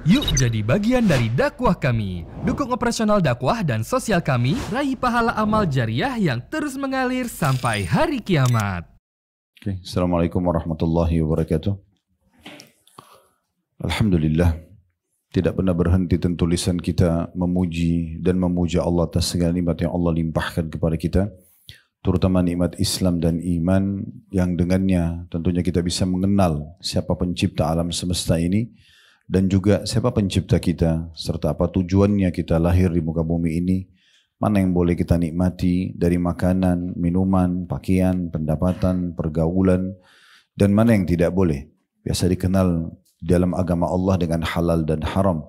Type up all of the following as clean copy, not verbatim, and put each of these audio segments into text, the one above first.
Yuk jadi bagian dari dakwah kami. Dukung operasional dakwah dan sosial kami, raih pahala amal jariah yang terus mengalir sampai hari kiamat. Oke, Assalamualaikum warahmatullahi wabarakatuh. Alhamdulillah, tidak pernah berhenti tentu lisan kita memuji dan memuja Allah atas segala nikmat yang Allah limpahkan kepada kita, terutama nikmat Islam dan iman yang dengannya tentunya kita bisa mengenal siapa pencipta alam semesta ini dan juga siapa pencipta kita serta apa tujuannya kita lahir di muka bumi ini, mana yang boleh kita nikmati dari makanan, minuman, pakaian, pendapatan, pergaulan, dan mana yang tidak boleh. Biasa dikenal dalam agama Allah dengan halal dan haram.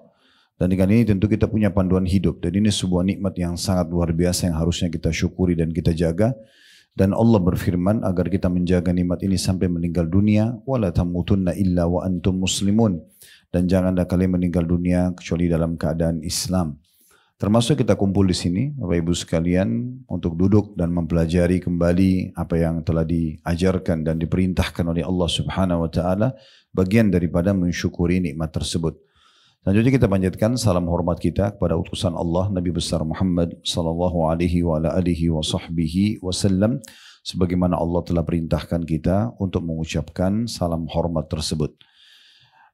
Dan dengan ini tentu kita punya panduan hidup. Dan ini sebuah nikmat yang sangat luar biasa yang harusnya kita syukuri dan kita jaga. Dan Allah berfirman agar kita menjaga nikmat ini sampai meninggal dunia. وَلَا تَمُوتُنَّ إِلَّا وَأَنْتُمْ مُسْلِمُونَ. Dan janganlah kalian meninggal dunia kecuali dalam keadaan Islam. Termasuk kita kumpul di sini, Bapak Ibu sekalian, untuk duduk dan mempelajari kembali apa yang telah diajarkan dan diperintahkan oleh Allah Subhanahu wa taala, bagian daripada mensyukuri nikmat tersebut. Selanjutnya kita panjatkan salam hormat kita kepada utusan Allah Nabi besar Muhammad sallallahu alaihi wa ala alihi wa sahbihi wasallam, sebagaimana Allah telah perintahkan kita untuk mengucapkan salam hormat tersebut.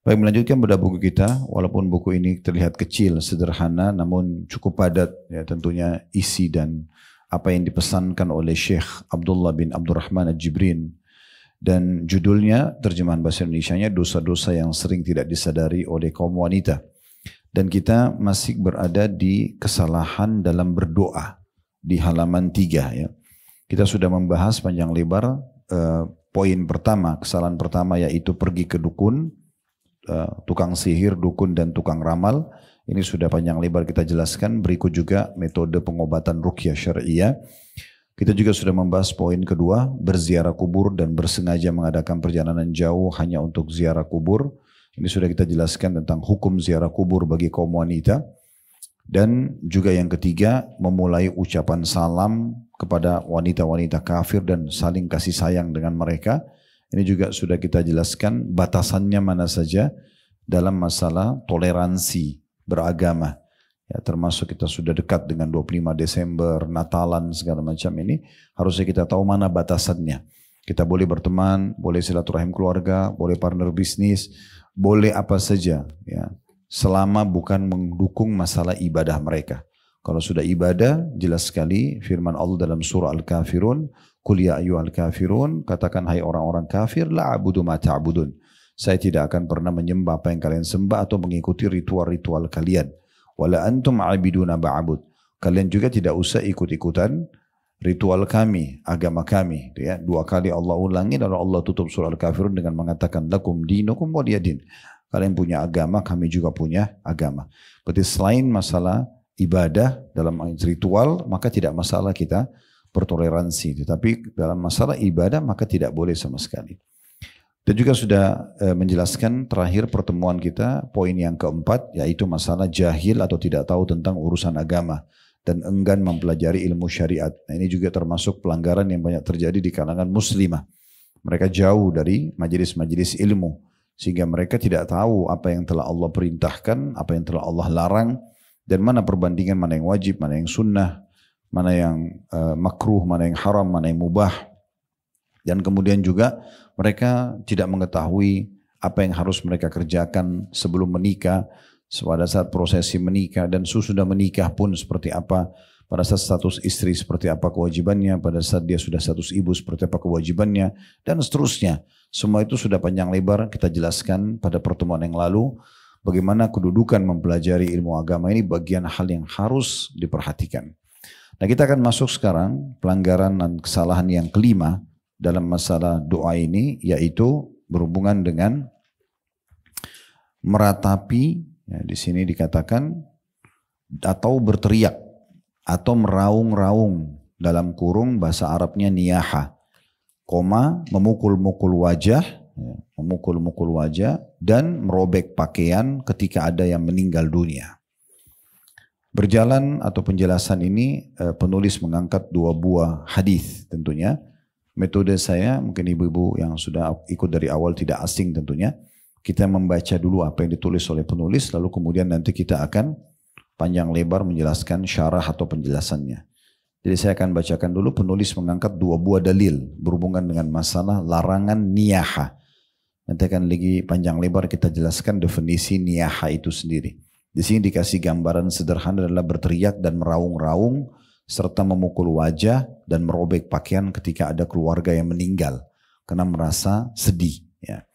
Baik, melanjutkan pada buku kita, walaupun buku ini terlihat kecil, sederhana, namun cukup padat ya tentunya isi dan apa yang dipesankan oleh Syekh Abdullah bin Abdurrahman Al-Jibrin. Dan judulnya, terjemahan bahasa Indonesianya, dosa-dosa yang sering tidak disadari oleh kaum wanita. Dan kita masih berada di kesalahan dalam berdoa di halaman 3 ya. Kita sudah membahas panjang lebar poin pertama, kesalahan pertama yaitu pergi ke dukun, tukang sihir, dukun dan tukang ramal. Ini sudah panjang lebar kita jelaskan. Berikut juga metode pengobatan ruqyah syariah. Kita juga sudah membahas poin kedua, berziarah kubur dan bersengaja mengadakan perjalanan jauh hanya untuk ziarah kubur. Ini sudah kita jelaskan tentang hukum ziarah kubur bagi kaum wanita. Dan juga yang ketiga, memulai ucapan salam kepada wanita-wanita kafir dan saling kasih sayang dengan mereka. Ini juga sudah kita jelaskan batasannya mana saja dalam masalah toleransi beragama. Ya, termasuk kita sudah dekat dengan 25 Desember, Natalan, segala macam ini. Harusnya kita tahu mana batasannya. Kita boleh berteman, boleh silaturahim keluarga, boleh partner bisnis, boleh apa saja. Ya, selama bukan mendukung masalah ibadah mereka. Kalau sudah ibadah, jelas sekali firman Allah dalam surah Al-Kafirun, Qul ya ayyuhal kafirun, katakan hai orang-orang kafir, la a'budu ma ta'budun. Saya tidak akan pernah menyembah apa yang kalian sembah atau mengikuti ritual-ritual kalian. Wala antum a'biduna ba'abud. Kalian juga tidak usah ikut-ikutan ritual kami, agama kami. Ya, 2 kali Allah ulangi lalu Allah tutup surah Al-Kafirun dengan mengatakan lakum dinukum waliyadin. Kalian punya agama, kami juga punya agama. Berarti selain masalah ibadah dalam ritual, maka tidak masalah kita bertoleransi. Tetapi dalam masalah ibadah maka tidak boleh sama sekali. Dan juga sudah menjelaskan terakhir pertemuan kita poin yang keempat, yaitu masalah jahil atau tidak tahu tentang urusan agama dan enggan mempelajari ilmu syariat. Nah, ini juga termasuk pelanggaran yang banyak terjadi di kalangan muslimah. Mereka jauh dari majelis-majelis ilmu sehingga mereka tidak tahu apa yang telah Allah perintahkan, apa yang telah Allah larang, dan mana perbandingan mana yang wajib, mana yang sunnah, mana yang makruh, mana yang haram, mana yang mubah. Dan kemudian juga mereka tidak mengetahui apa yang harus mereka kerjakan sebelum menikah, pada saat prosesi menikah, dan sesudah menikah pun seperti apa, pada saat status istri seperti apa kewajibannya, pada saat dia sudah status ibu seperti apa kewajibannya, dan seterusnya. Semua itu sudah panjang lebar kita jelaskan pada pertemuan yang lalu. Bagaimana kedudukan mempelajari ilmu agama ini bagian hal yang harus diperhatikan. Nah, kita akan masuk sekarang pelanggaran dan kesalahan yang kelima dalam masalah doa ini, yaitu berhubungan dengan meratapi, ya, di sini dikatakan atau berteriak atau meraung-raung, dalam kurung bahasa Arabnya niyaha, memukul-mukul wajah, ya, memukul-mukul wajah dan merobek pakaian ketika ada yang meninggal dunia. Berjalan atau penjelasan ini penulis mengangkat 2 buah hadis tentunya. Metode saya, mungkin ibu-ibu yang sudah ikut dari awal tidak asing tentunya. kita membaca dulu apa yang ditulis oleh penulis, lalu kemudian nanti kita akan panjang lebar menjelaskan syarah atau penjelasannya. Jadi saya akan bacakan dulu. Penulis mengangkat 2 buah dalil berhubungan dengan masalah larangan niyaha. Nanti akan lagi panjang lebar kita jelaskan definisi niyaha itu sendiri. Di sini dikasih gambaran sederhana adalah berteriak dan meraung-raung serta memukul wajah dan merobek pakaian ketika ada keluarga yang meninggal karena merasa sedih. Ya.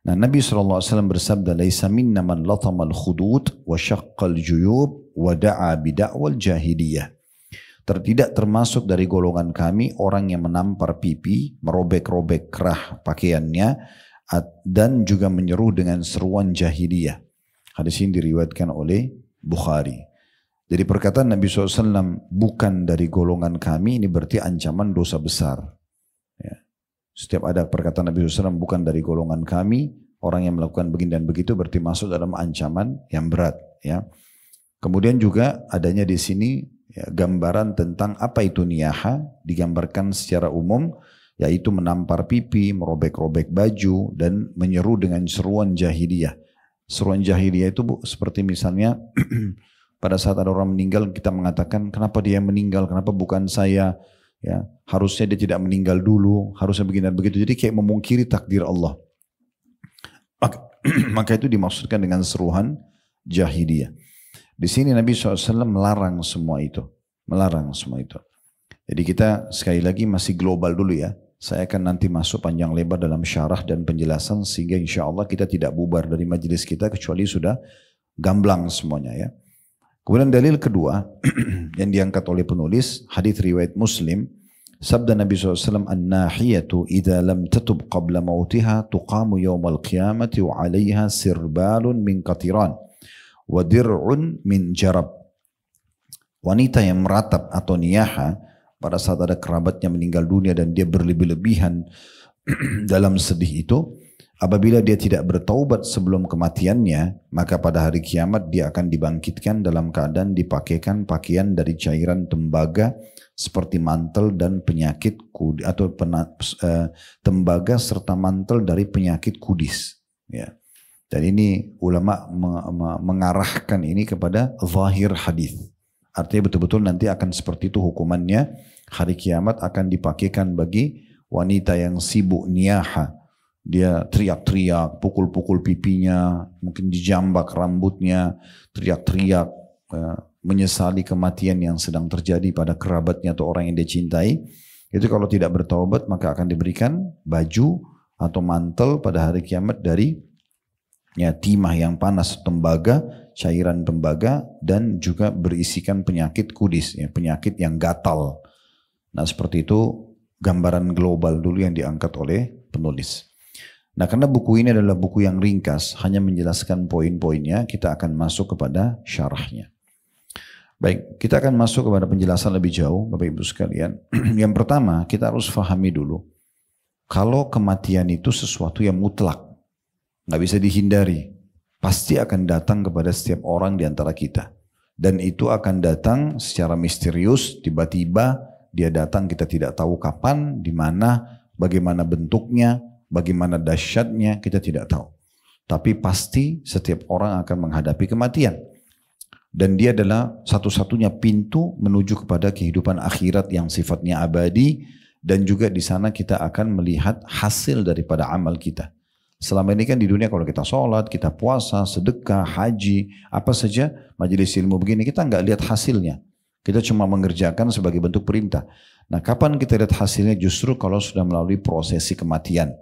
Nah, Nabi SAW bersabda, "Laisa minna man latamal khudud wa syaqqal juyub wa da'a bida'wal jahiliyah." Tidak termasuk dari golongan kami orang yang menampar pipi, merobek-robek kerah pakaiannya, dan juga menyeru dengan seruan jahiliyah. Hadis ini diriwayatkan oleh Bukhari. Jadi perkataan Nabi SAW bukan dari golongan kami, ini berarti ancaman dosa besar. Ya. Setiap ada perkataan Nabi SAW bukan dari golongan kami, orang yang melakukan begini dan begitu berarti masuk dalam ancaman yang berat. Ya. Kemudian juga adanya di sini ya, gambaran tentang apa itu niyaha, digambarkan secara umum, yaitu menampar pipi, merobek-robek baju, dan menyeru dengan seruan jahiliyah. Seruan jahiliyah itu seperti misalnya pada saat ada orang meninggal kita mengatakan kenapa dia meninggal, kenapa bukan saya, ya harusnya dia tidak meninggal dulu, harusnya begini dan begitu. Jadi kayak memungkiri takdir Allah. Maka itu dimaksudkan dengan seruan jahiliyah. Di sini Nabi SAW melarang semua itu. Melarang semua itu. Jadi kita sekali lagi masih global dulu ya. Saya akan nanti masuk panjang lebar dalam syarah dan penjelasan sehingga insya Allah kita tidak bubar dari majelis kita kecuali sudah gamblang semuanya ya. Kemudian dalil kedua yang diangkat oleh penulis, hadis riwayat Muslim, sabda Nabi SAW, "An-nahiyatu idza lam tatub qabla mautiha tuqamu yawmal qiyamati wa 'alayha sirbalun min qatiran wa dir'un min jarab." Wanita yang meratap atau niyaha pada saat ada kerabatnya meninggal dunia dan dia berlebih-lebihan dalam sedih itu, apabila dia tidak bertaubat sebelum kematiannya, maka pada hari kiamat dia akan dibangkitkan dalam keadaan dipakaikan pakaian dari cairan tembaga seperti mantel dan penyakit kudis, atau tembaga serta mantel dari penyakit kudis. Ya. Dan ini ulama mengarahkan ini kepada zahir hadis. Artinya betul-betul nanti akan seperti itu hukumannya. Hari kiamat akan dipakaikan bagi wanita yang sibuk niyaha. Dia teriak-teriak, pukul-pukul pipinya, mungkin dijambak rambutnya, teriak-teriak, menyesali kematian yang sedang terjadi pada kerabatnya atau orang yang dia cintai. Itu kalau tidak bertaubat maka akan diberikan baju atau mantel pada hari kiamat dari ya, timah yang panas, tembaga, cairan tembaga, dan juga berisikan penyakit kudis, ya, penyakit yang gatal. Nah seperti itu gambaran global dulu yang diangkat oleh penulis. Nah karena buku ini adalah buku yang ringkas, hanya menjelaskan poin-poinnya, kita akan masuk kepada syarahnya. Baik, kita akan masuk kepada penjelasan lebih jauh, Bapak Ibu sekalian. Yang pertama, kita harus fahami dulu, kalau kematian itu sesuatu yang mutlak, nggak bisa dihindari, pasti akan datang kepada setiap orang di antara kita. Dan itu akan datang secara misterius, tiba-tiba dia datang, kita tidak tahu kapan, di mana, bagaimana bentuknya, bagaimana dahsyatnya, kita tidak tahu. Tapi pasti setiap orang akan menghadapi kematian. Dan dia adalah satu-satunya pintu menuju kepada kehidupan akhirat yang sifatnya abadi, dan juga di sana kita akan melihat hasil daripada amal kita. Selama ini kan di dunia kalau kita sholat, kita puasa, sedekah, haji, apa saja, majelis ilmu begini, kita nggak lihat hasilnya. Kita cuma mengerjakan sebagai bentuk perintah. Nah kapan kita lihat hasilnya? Justru kalau sudah melalui prosesi kematian.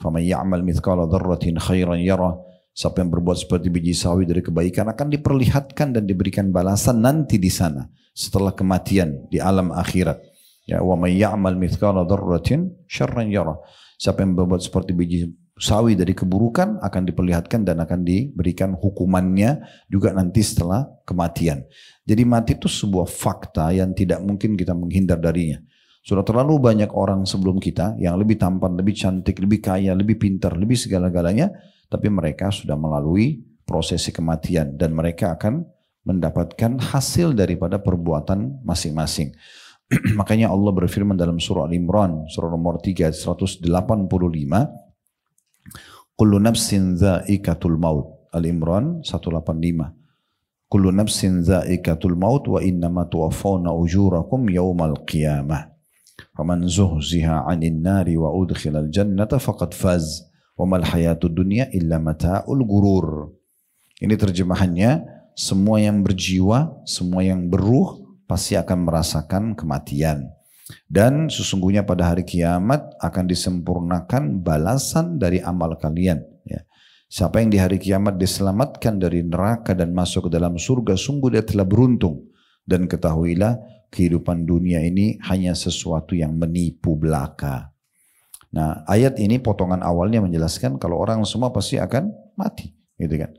فَمَنْ يَعْمَلْ مِثْقَالَ ذَرَّةٍ خَيْرًا يَرَهُ. Siapa yang berbuat seperti biji sawi dari kebaikan akan diperlihatkan dan diberikan balasan nanti di sana. Setelah kematian di alam akhirat. Ya, وَمَنْ يَعْمَلْ مِثْقَالَ ذَرَّةٍ شَرًّا يَرَهُ. Siapa yang berbuat seperti biji sawi dari keburukan akan diperlihatkan dan akan diberikan hukumannya juga nanti setelah kematian. Jadi mati itu sebuah fakta yang tidak mungkin kita menghindar darinya. Sudah terlalu banyak orang sebelum kita yang lebih tampan, lebih cantik, lebih kaya, lebih pintar, lebih segala-galanya, tapi mereka sudah melalui prosesi kematian dan mereka akan mendapatkan hasil daripada perbuatan masing-masing. Makanya Allah berfirman dalam surah Al-Imran, surah nomor 3, 185, Kullu nafsin dha'iqatul maut. Al-Imran 185. Kullu nafsin dha'iqatul maut wa innama tuwaffawna ujurakum yawmal qiyamah. Faman zuhziha 'anil nari wa udkhilal jannata faqad faz. Wa mal hayatud dunya illa mata'ul gurur. Ini terjemahannya, semua yang berjiwa, semua yang beruh pasti akan merasakan kematian. Dan sesungguhnya pada hari kiamat akan disempurnakan balasan dari amal kalian. Ya. Siapa yang di hari kiamat diselamatkan dari neraka dan masuk ke dalam surga, sungguh dia telah beruntung. Dan ketahuilah, kehidupan dunia ini hanya sesuatu yang menipu belaka. Nah, ayat ini potongan awalnya menjelaskan kalau orang semua pasti akan mati, gitu kan.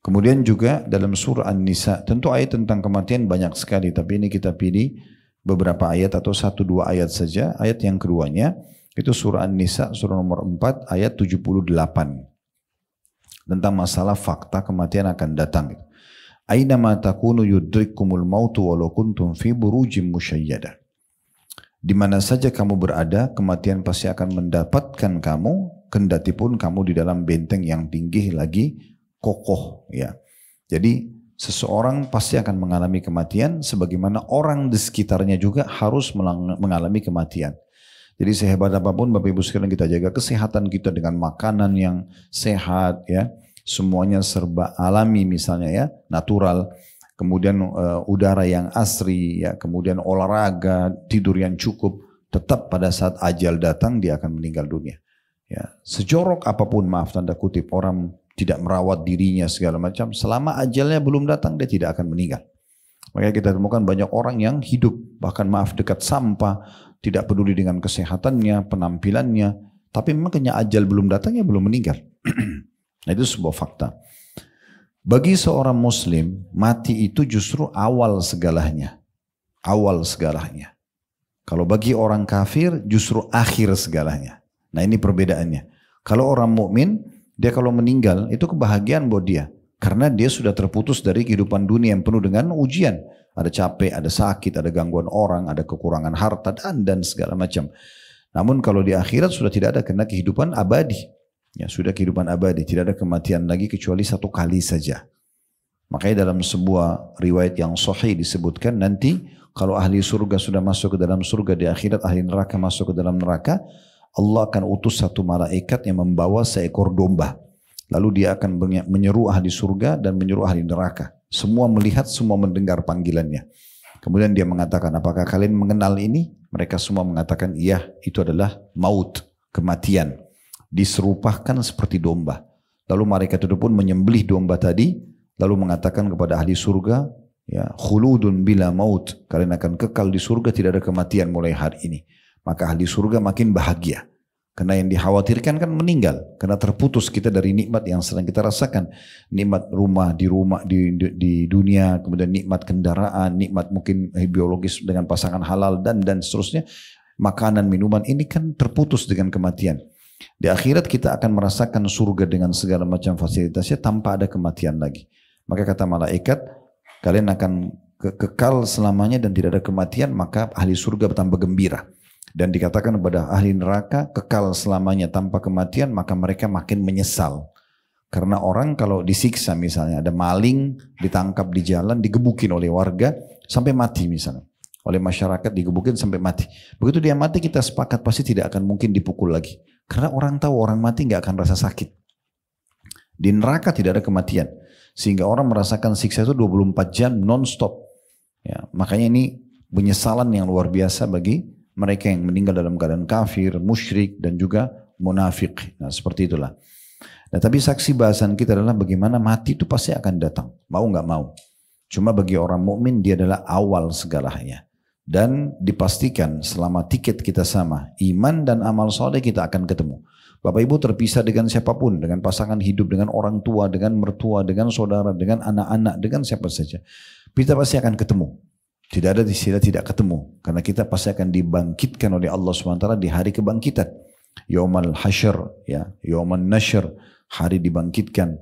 Kemudian juga dalam surah An-Nisa, tentu ayat tentang kematian banyak sekali, tapi ini kita pilih beberapa ayat atau 1-2 ayat saja. Ayat yang keduanya itu surah An-Nisa, surah nomor 4 ayat 78. Tentang masalah fakta kematian akan datang. Aina ma takunu yudrikkumul mautu walau kuntum fi burujim musyayyadah. Di mana saja kamu berada, kematian pasti akan mendapatkan kamu, kendati pun kamu di dalam benteng yang tinggi lagi kokoh, ya. Jadi seseorang pasti akan mengalami kematian, sebagaimana orang di sekitarnya juga harus mengalami kematian. Jadi sehebat apapun Bapak Ibu sekalian kita jaga kesehatan kita dengan makanan yang sehat, ya, semuanya serba alami misalnya, ya, natural. Kemudian udara yang asri, ya, kemudian olahraga, tidur yang cukup, tetap pada saat ajal datang dia akan meninggal dunia. Ya, sejorok apapun, maaf tanda kutip, orang tidak merawat dirinya segala macam, selama ajalnya belum datang dia tidak akan meninggal. Makanya kita temukan banyak orang yang hidup, bahkan maaf dekat sampah, tidak peduli dengan kesehatannya, penampilannya, tapi memang kena ajal belum datang ya belum meninggal. Nah, itu sebuah fakta. Bagi seorang muslim, mati itu justru awal segalanya. Awal segalanya. Kalau bagi orang kafir justru akhir segalanya. Nah, ini perbedaannya. Kalau orang mukmin, dia kalau meninggal itu kebahagiaan buat dia. Karena dia sudah terputus dari kehidupan dunia yang penuh dengan ujian. Ada capek, ada sakit, ada gangguan orang, ada kekurangan harta, dan segala macam. Namun kalau di akhirat sudah tidak ada, karena kehidupan abadi. Ya, sudah kehidupan abadi, tidak ada kematian lagi kecuali satu kali saja. Makanya dalam sebuah riwayat yang sahih disebutkan nanti kalau ahli surga sudah masuk ke dalam surga, di akhirat ahli neraka masuk ke dalam neraka, Allah akan utus satu malaikat yang membawa seekor domba. Lalu dia akan menyeru ahli surga dan menyeru ahli neraka. Semua melihat, semua mendengar panggilannya. Kemudian dia mengatakan, apakah kalian mengenal ini? Mereka semua mengatakan, iya, itu adalah maut, kematian. Diserupahkan seperti domba. Lalu malaikat itu pun menyembelih domba tadi, lalu mengatakan kepada ahli surga, ya, khuludun bila maut, kalian akan kekal di surga, tidak ada kematian mulai hari ini. Maka ahli surga makin bahagia. Karena yang dikhawatirkan kan meninggal, karena terputus kita dari nikmat yang sedang kita rasakan. Nikmat rumah di dunia, kemudian nikmat kendaraan, nikmat mungkin biologis dengan pasangan halal dan seterusnya. Makanan, minuman ini kan terputus dengan kematian. Di akhirat kita akan merasakan surga dengan segala macam fasilitasnya tanpa ada kematian lagi. Maka kata malaikat, kalian akan kekal selamanya dan tidak ada kematian, maka ahli surga bertambah gembira. Dan dikatakan kepada ahli neraka, kekal selamanya tanpa kematian, maka mereka makin menyesal. Karena orang kalau disiksa misalnya, ada maling ditangkap di jalan, digebukin oleh warga sampai mati misalnya. Oleh masyarakat digebukin sampai mati. Begitu dia mati, kita sepakat pasti tidak akan mungkin dipukul lagi. Karena orang tahu orang mati nggak akan rasa sakit. Di neraka tidak ada kematian. Sehingga orang merasakan siksa itu 24 jam non-stop. Ya, makanya ini penyesalan yang luar biasa bagi mereka yang meninggal dalam keadaan kafir, musyrik, dan juga munafik. Nah, seperti itulah. Nah, tapi saksi bahasan kita adalah bagaimana mati itu pasti akan datang. Mau nggak mau. Cuma bagi orang mukmin dia adalah awal segalanya. Dan dipastikan selama tiket kita sama, iman dan amal soleh kita akan ketemu. Bapak Ibu terpisah dengan siapapun, dengan pasangan hidup, dengan orang tua, dengan mertua, dengan saudara, dengan anak-anak, dengan siapa saja. Kita pasti akan ketemu. Tidak ada istilah tidak ketemu. Karena kita pasti akan dibangkitkan oleh Allah SWT di hari kebangkitan. Yaumal hasyr, ya, yaumal nashr, hari dibangkitkan.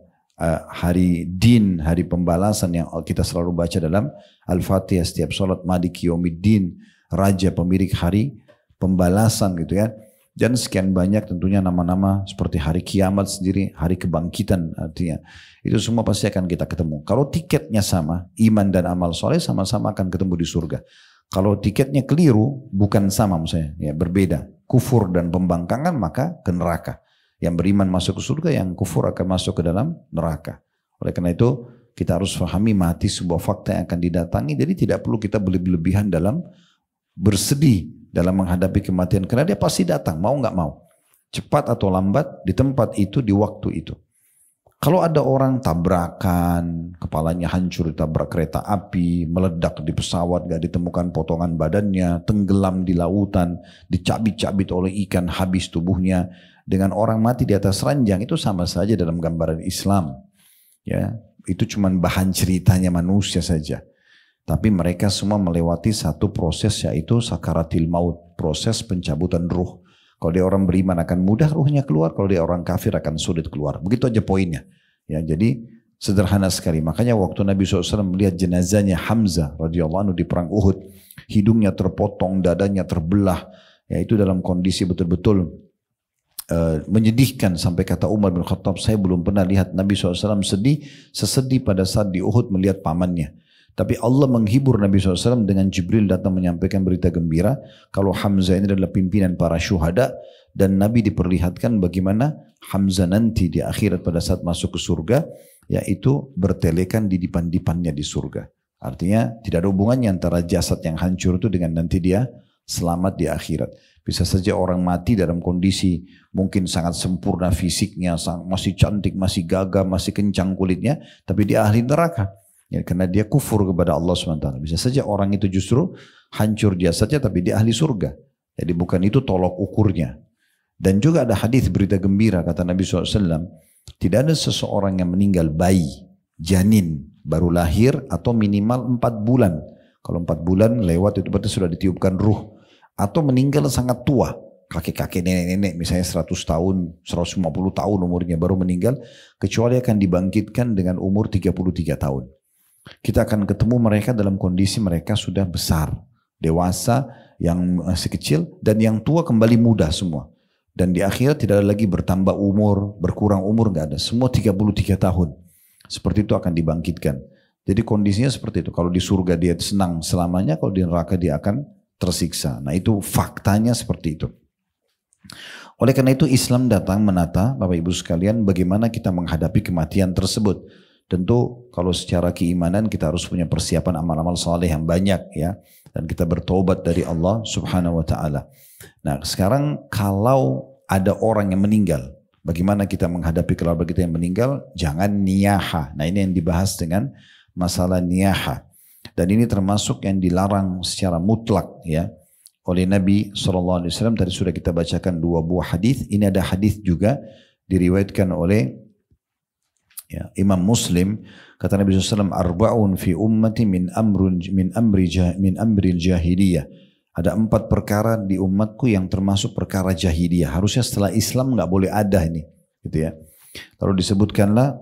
Hari din, hari pembalasan yang kita selalu baca dalam Al-Fatihah setiap sholat, Maliki Yaumiddin, Raja pemilik hari pembalasan gitu ya. Dan sekian banyak tentunya nama-nama seperti hari kiamat sendiri, hari kebangkitan artinya. Itu semua pasti akan kita ketemu. Kalau tiketnya sama, iman dan amal soleh sama-sama akan ketemu di surga. Kalau tiketnya keliru, bukan sama misalnya, ya berbeda. Kufur dan pembangkangan maka ke neraka. Yang beriman masuk ke surga, yang kufur akan masuk ke dalam neraka. Oleh karena itu kita harus pahami mati sebuah fakta yang akan didatangi. Jadi tidak perlu kita berlebihan dalam bersedih dalam menghadapi kematian. Karena dia pasti datang, mau nggak mau. Cepat atau lambat, di tempat itu, di waktu itu. Kalau ada orang tabrakan, kepalanya hancur ditabrak kereta api, meledak di pesawat, gak ditemukan potongan badannya, tenggelam di lautan, dicabit-cabit oleh ikan, habis tubuhnya, dengan orang mati di atas ranjang, itu sama saja dalam gambaran Islam. Ya, itu cuma bahan ceritanya manusia saja. Tapi mereka semua melewati satu proses, yaitu sakaratil maut, proses pencabutan ruh. Kalau dia orang beriman akan mudah ruhnya keluar, kalau dia orang kafir akan sulit keluar. Begitu aja poinnya. Ya, jadi sederhana sekali. Makanya waktu Nabi SAW melihat jenazahnya Hamzah radhiyallahu anhu di perang Uhud, hidungnya terpotong, dadanya terbelah, ya itu dalam kondisi betul-betul menyedihkan. Sampai kata Umar bin Khattab, saya belum pernah lihat Nabi SAW sedih sesedih pada saat di Uhud melihat pamannya. Tapi Allah menghibur Nabi SAW dengan Jibril datang menyampaikan berita gembira kalau Hamzah ini adalah pimpinan para syuhada, dan Nabi diperlihatkan bagaimana Hamzah nanti di akhirat pada saat masuk ke surga, yaitu bertelekan di dipan-dipannya di surga. Artinya tidak ada hubungannya antara jasad yang hancur itu dengan nanti dia selamat di akhirat. Bisa saja orang mati dalam kondisi mungkin sangat sempurna fisiknya, masih cantik, masih gagah, masih kencang kulitnya, tapi dia ahli neraka. Ya, karena dia kufur kepada Allah SWT. Bisa saja orang itu justru hancur jasadnya tapi dia ahli surga. Jadi bukan itu tolok ukurnya. Dan juga ada hadis berita gembira kata Nabi SAW. Tidak ada seseorang yang meninggal bayi, janin, baru lahir atau minimal 4 bulan. Kalau 4 bulan lewat itu berarti sudah ditiupkan ruh. Atau meninggal sangat tua. Kakek-kakek, nenek-nenek misalnya 100 tahun, 150 tahun umurnya baru meninggal. Kecuali akan dibangkitkan dengan umur 33 tahun. Kita akan ketemu mereka dalam kondisi mereka sudah besar, dewasa, yang masih kecil, dan yang tua kembali muda semua. Dan di akhirat tidak ada lagi bertambah umur, berkurang umur, nggak ada. Semua 33 tahun. Seperti itu akan dibangkitkan. Jadi kondisinya seperti itu. Kalau di surga dia senang selamanya, kalau di neraka dia akan tersiksa. Nah itu faktanya seperti itu. Oleh karena itu Islam datang menata, Bapak Ibu sekalian, bagaimana kita menghadapi kematian tersebut. Tentu kalau secara keimanan kita harus punya persiapan amal-amal saleh yang banyak ya, dan kita bertobat dari Allah Subhanahu wa taala. Nah, sekarang kalau ada orang yang meninggal, bagaimana kita menghadapi keluarga kita yang meninggal? Jangan niyaha. Nah, ini yang dibahas dengan masalah niyaha. Dan ini termasuk yang dilarang secara mutlak ya oleh Nabi SAW. Tadi sudah kita bacakan 2 buah hadis. Ini ada hadis juga diriwayatkan oleh ya, Imam Muslim, kata Nabi SAW, arba'un fi ummati min amril jahiliyah. Ada 4 perkara di umatku yang termasuk perkara jahiliyah. Harusnya setelah Islam nggak boleh ada ini, gitu ya. Lalu disebutkanlah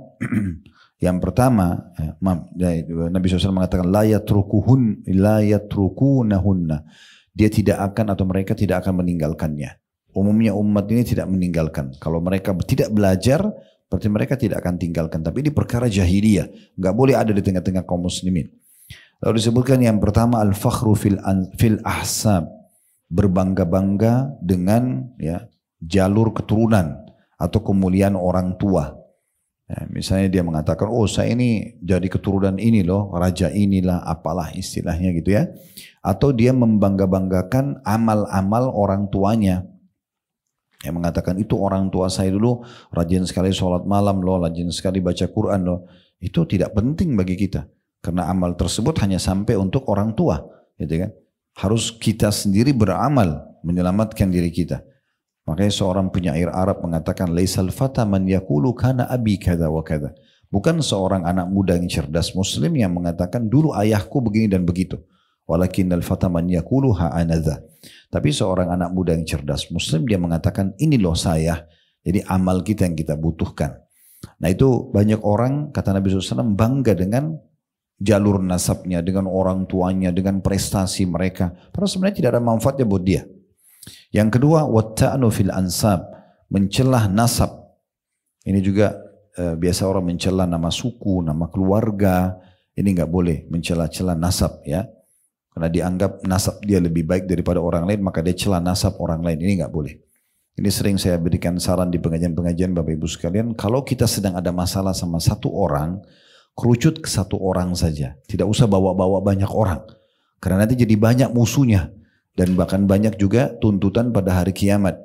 yang pertama, Nabi SAW mengatakan la yatrukunahunna. Dia tidak akan atau mereka tidak akan meninggalkannya. Umumnya umat ini tidak meninggalkan. Kalau mereka tidak belajar, berarti mereka tidak akan tinggalkan. Tapi ini perkara jahiliyah. Nggak boleh ada di tengah-tengah kaum muslimin. Lalu disebutkan yang pertama al-fakhru fil ahsab. Berbangga-bangga dengan ya, jalur keturunan atau kemuliaan orang tua. Ya, misalnya dia mengatakan, oh saya ini jadi keturunan ini loh, raja inilah, apalah istilahnya gitu ya. Atau dia membangga-banggakan amal-amal orang tuanya. Yang mengatakan itu orang tua saya dulu rajin sekali sholat malam loh, rajin sekali baca Quran loh. Itu tidak penting bagi kita. Karena amal tersebut hanya sampai untuk orang tua. Gitu kan? Harus kita sendiri beramal menyelamatkan diri kita. Makanya seorang penyair Arab mengatakan, laisal fata man yaqulu kana abi kada wa kada. Bukan seorang anak muda yang cerdas muslim yang mengatakan dulu ayahku begini dan begitu. Walakinnal fata man yaqulu ha anadha. Tapi seorang anak muda yang cerdas muslim dia mengatakan ini loh saya. Jadi amal kita yang kita butuhkan. Nah itu banyak orang kata Nabi SAW bangga dengan jalur nasabnya, dengan orang tuanya, dengan prestasi mereka. Padahal sebenarnya tidak ada manfaatnya buat dia. Yang kedua, watta'nu fil ansab, mencelah nasab. Ini juga biasa orang mencela nama suku, nama keluarga. Ini nggak boleh mencela-cela nasab ya. Karena dianggap nasab dia lebih baik daripada orang lain, maka dia cela nasab orang lain. Ini nggak boleh. Ini sering saya berikan saran di pengajian-pengajian Bapak Ibu sekalian. Kalau kita sedang ada masalah sama satu orang, kerucut ke satu orang saja. Tidak usah bawa-bawa banyak orang. Karena nanti jadi banyak musuhnya. Dan bahkan banyak juga tuntutan pada hari kiamat.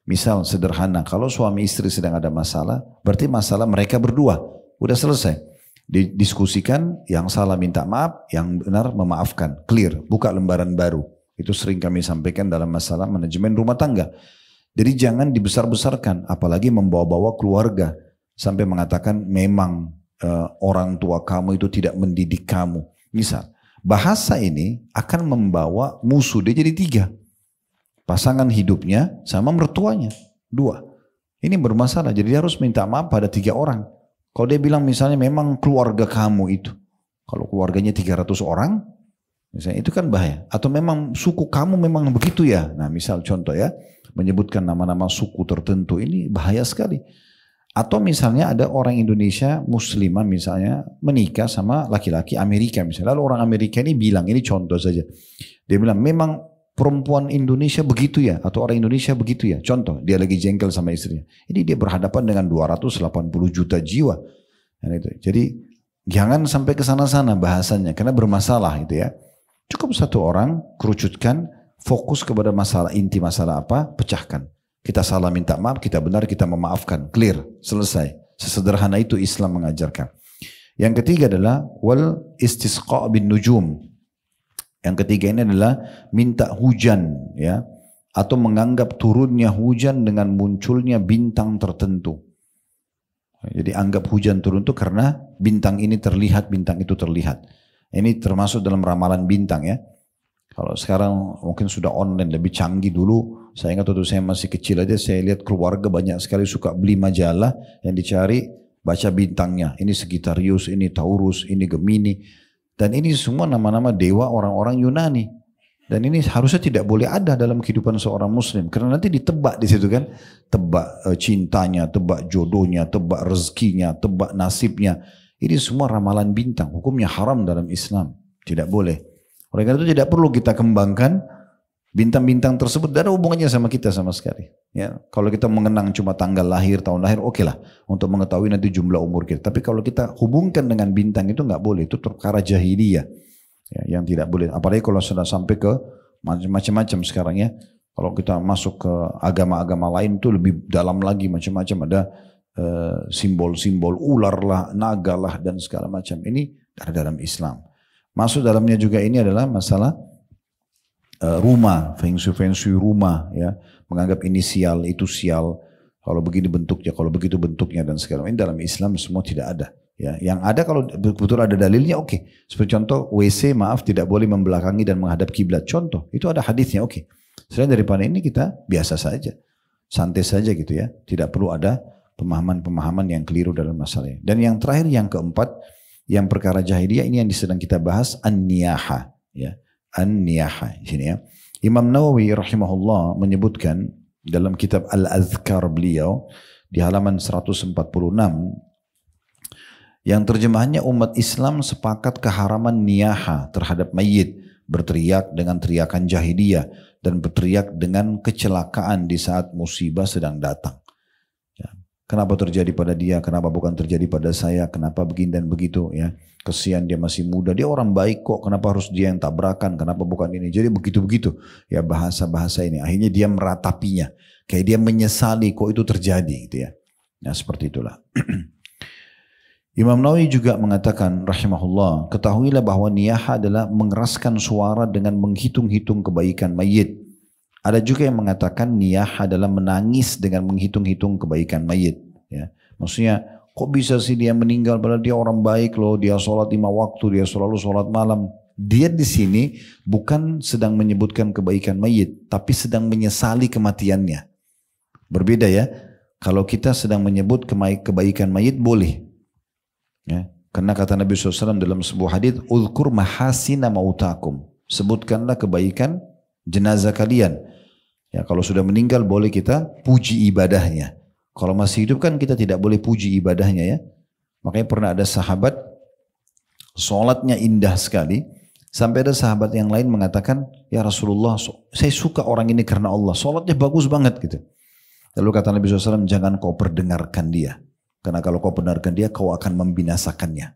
Misal sederhana, kalau suami istri sedang ada masalah, berarti masalah mereka berdua. Udah selesai. Didiskusikan, yang salah minta maaf, yang benar memaafkan. Clear, buka lembaran baru. Itu sering kami sampaikan dalam masalah manajemen rumah tangga. Jadi jangan dibesar-besarkan, apalagi membawa-bawa keluarga. Sampai mengatakan memang orang tua kamu itu tidak mendidik kamu. Misal, bahasa ini akan membawa musuh dia jadi 3. Pasangan hidupnya sama mertuanya 2. Ini bermasalah, jadi dia harus minta maaf pada 3 orang. Kalau dia bilang misalnya memang keluarga kamu itu, kalau keluarganya 300 orang, misalnya itu kan bahaya. Atau memang suku kamu memang begitu ya. Nah misal contoh ya, menyebutkan nama-nama suku tertentu ini bahaya sekali. Atau misalnya ada orang Indonesia muslimah misalnya menikah sama laki-laki Amerika misalnya. Lalu orang Amerika ini bilang, ini contoh saja. Dia bilang memang perempuan Indonesia begitu ya, atau orang Indonesia begitu ya. Contoh, dia lagi jengkel sama istrinya. Ini dia berhadapan dengan 280 juta jiwa. Jadi jangan sampai ke sana-sana bahasanya, karena bermasalah itu ya. Cukup satu orang, kerucutkan, fokus kepada masalah inti masalah apa, pecahkan. Kita salah minta maaf, kita benar kita memaafkan, clear, selesai. Sesederhana itu Islam mengajarkan. Yang ketiga adalah wal istisqa bin nujum. Yang ketiga ini adalah minta hujan ya, atau menganggap turunnya hujan dengan munculnya bintang tertentu. Jadi anggap hujan turun itu karena bintang ini terlihat, bintang itu terlihat. Ini termasuk dalam ramalan bintang ya. Kalau sekarang mungkin sudah online lebih canggih. Dulu saya ingat waktu saya masih kecil aja saya lihat keluarga banyak sekali suka beli majalah yang dicari baca bintangnya. Ini Sagittarius, ini Taurus, ini Gemini. Dan ini semua nama-nama dewa orang-orang Yunani. Dan ini harusnya tidak boleh ada dalam kehidupan seorang muslim. Karena nanti ditebak di situ kan. Tebak cintanya, tebak jodohnya, tebak rezekinya, tebak nasibnya. Ini semua ramalan bintang. Hukumnya haram dalam Islam. Tidak boleh. Oleh karena itu tidak perlu kita kembangkan bintang-bintang tersebut. Tidak ada hubungannya sama kita sama sekali. Ya, kalau kita mengenang cuma tanggal lahir, tahun lahir, oke lah. Untuk mengetahui nanti jumlah umur kita. Tapi kalau kita hubungkan dengan bintang itu nggak boleh. Itu perkara jahiliyah. Ya, yang tidak boleh. Apalagi kalau sudah sampai ke macam-macam sekarang ya. Kalau kita masuk ke agama-agama lain itu lebih dalam lagi macam-macam. Ada simbol-simbol ular lah, naga lah dan segala macam. Ini ada dalam Islam. Masuk dalamnya juga ini adalah masalah rumah, feng shui rumah ya, menganggap inisial itu sial, kalau begini bentuknya, kalau begitu bentuknya dan segala macam. Ini dalam Islam semua tidak ada ya. Yang ada kalau betul ada dalilnya oke. Seperti contoh WC maaf tidak boleh membelakangi dan menghadap kiblat, contoh itu ada hadisnya oke. Selain daripada ini kita biasa saja, santai saja gitu ya, tidak perlu ada pemahaman-pemahaman yang keliru dalam masalahnya. Dan yang terakhir yang keempat, yang perkara jahiliyah ini yang sedang kita bahas, an-niyaha ya. An-niyaha di sini ya. Imam Nawawi rahimahullah menyebutkan dalam kitab Al-Azkar beliau di halaman 146 yang terjemahannya umat Islam sepakat keharaman niyaha terhadap mayit, berteriak dengan teriakan jahiliyah dan berteriak dengan kecelakaan di saat musibah sedang datang. Ya. Kenapa terjadi pada dia, kenapa bukan terjadi pada saya, kenapa begini dan begitu ya. Kesian dia masih muda, dia orang baik kok, kenapa harus dia yang tabrakan, kenapa bukan ini. Jadi begitu-begitu ya bahasa-bahasa ini. Akhirnya dia meratapinya, kayak dia menyesali kok itu terjadi gitu ya. Nah seperti itulah. Imam Nawawi juga mengatakan rahimahullah, ketahuilah bahwa niyaha adalah mengeraskan suara dengan menghitung-hitung kebaikan mayit. Ada juga yang mengatakan niyaha adalah menangis dengan menghitung-hitung kebaikan mayit. Ya. Maksudnya kok bisa sih dia meninggal padahal dia orang baik loh, dia sholat 5 waktu, dia selalu sholat malam. Dia di sini bukan sedang menyebutkan kebaikan mayit, tapi sedang menyesali kematiannya. Berbeda ya, kalau kita sedang menyebut kebaikan mayit boleh. Ya. Karena kata Nabi SAW dalam sebuah hadits, "Udhkur mahasina mautakum." Sebutkanlah kebaikan jenazah kalian. Ya, kalau sudah meninggal boleh kita puji ibadahnya. Kalau masih hidup kan kita tidak boleh puji ibadahnya ya. Makanya pernah ada sahabat sholatnya indah sekali. Sampai ada sahabat yang lain mengatakan, ya Rasulullah saya suka orang ini karena Allah. Sholatnya bagus banget gitu. Lalu kata Nabi SAW, jangan kau perdengarkan dia. Karena kalau kau perdengarkan dia, kau akan membinasakannya.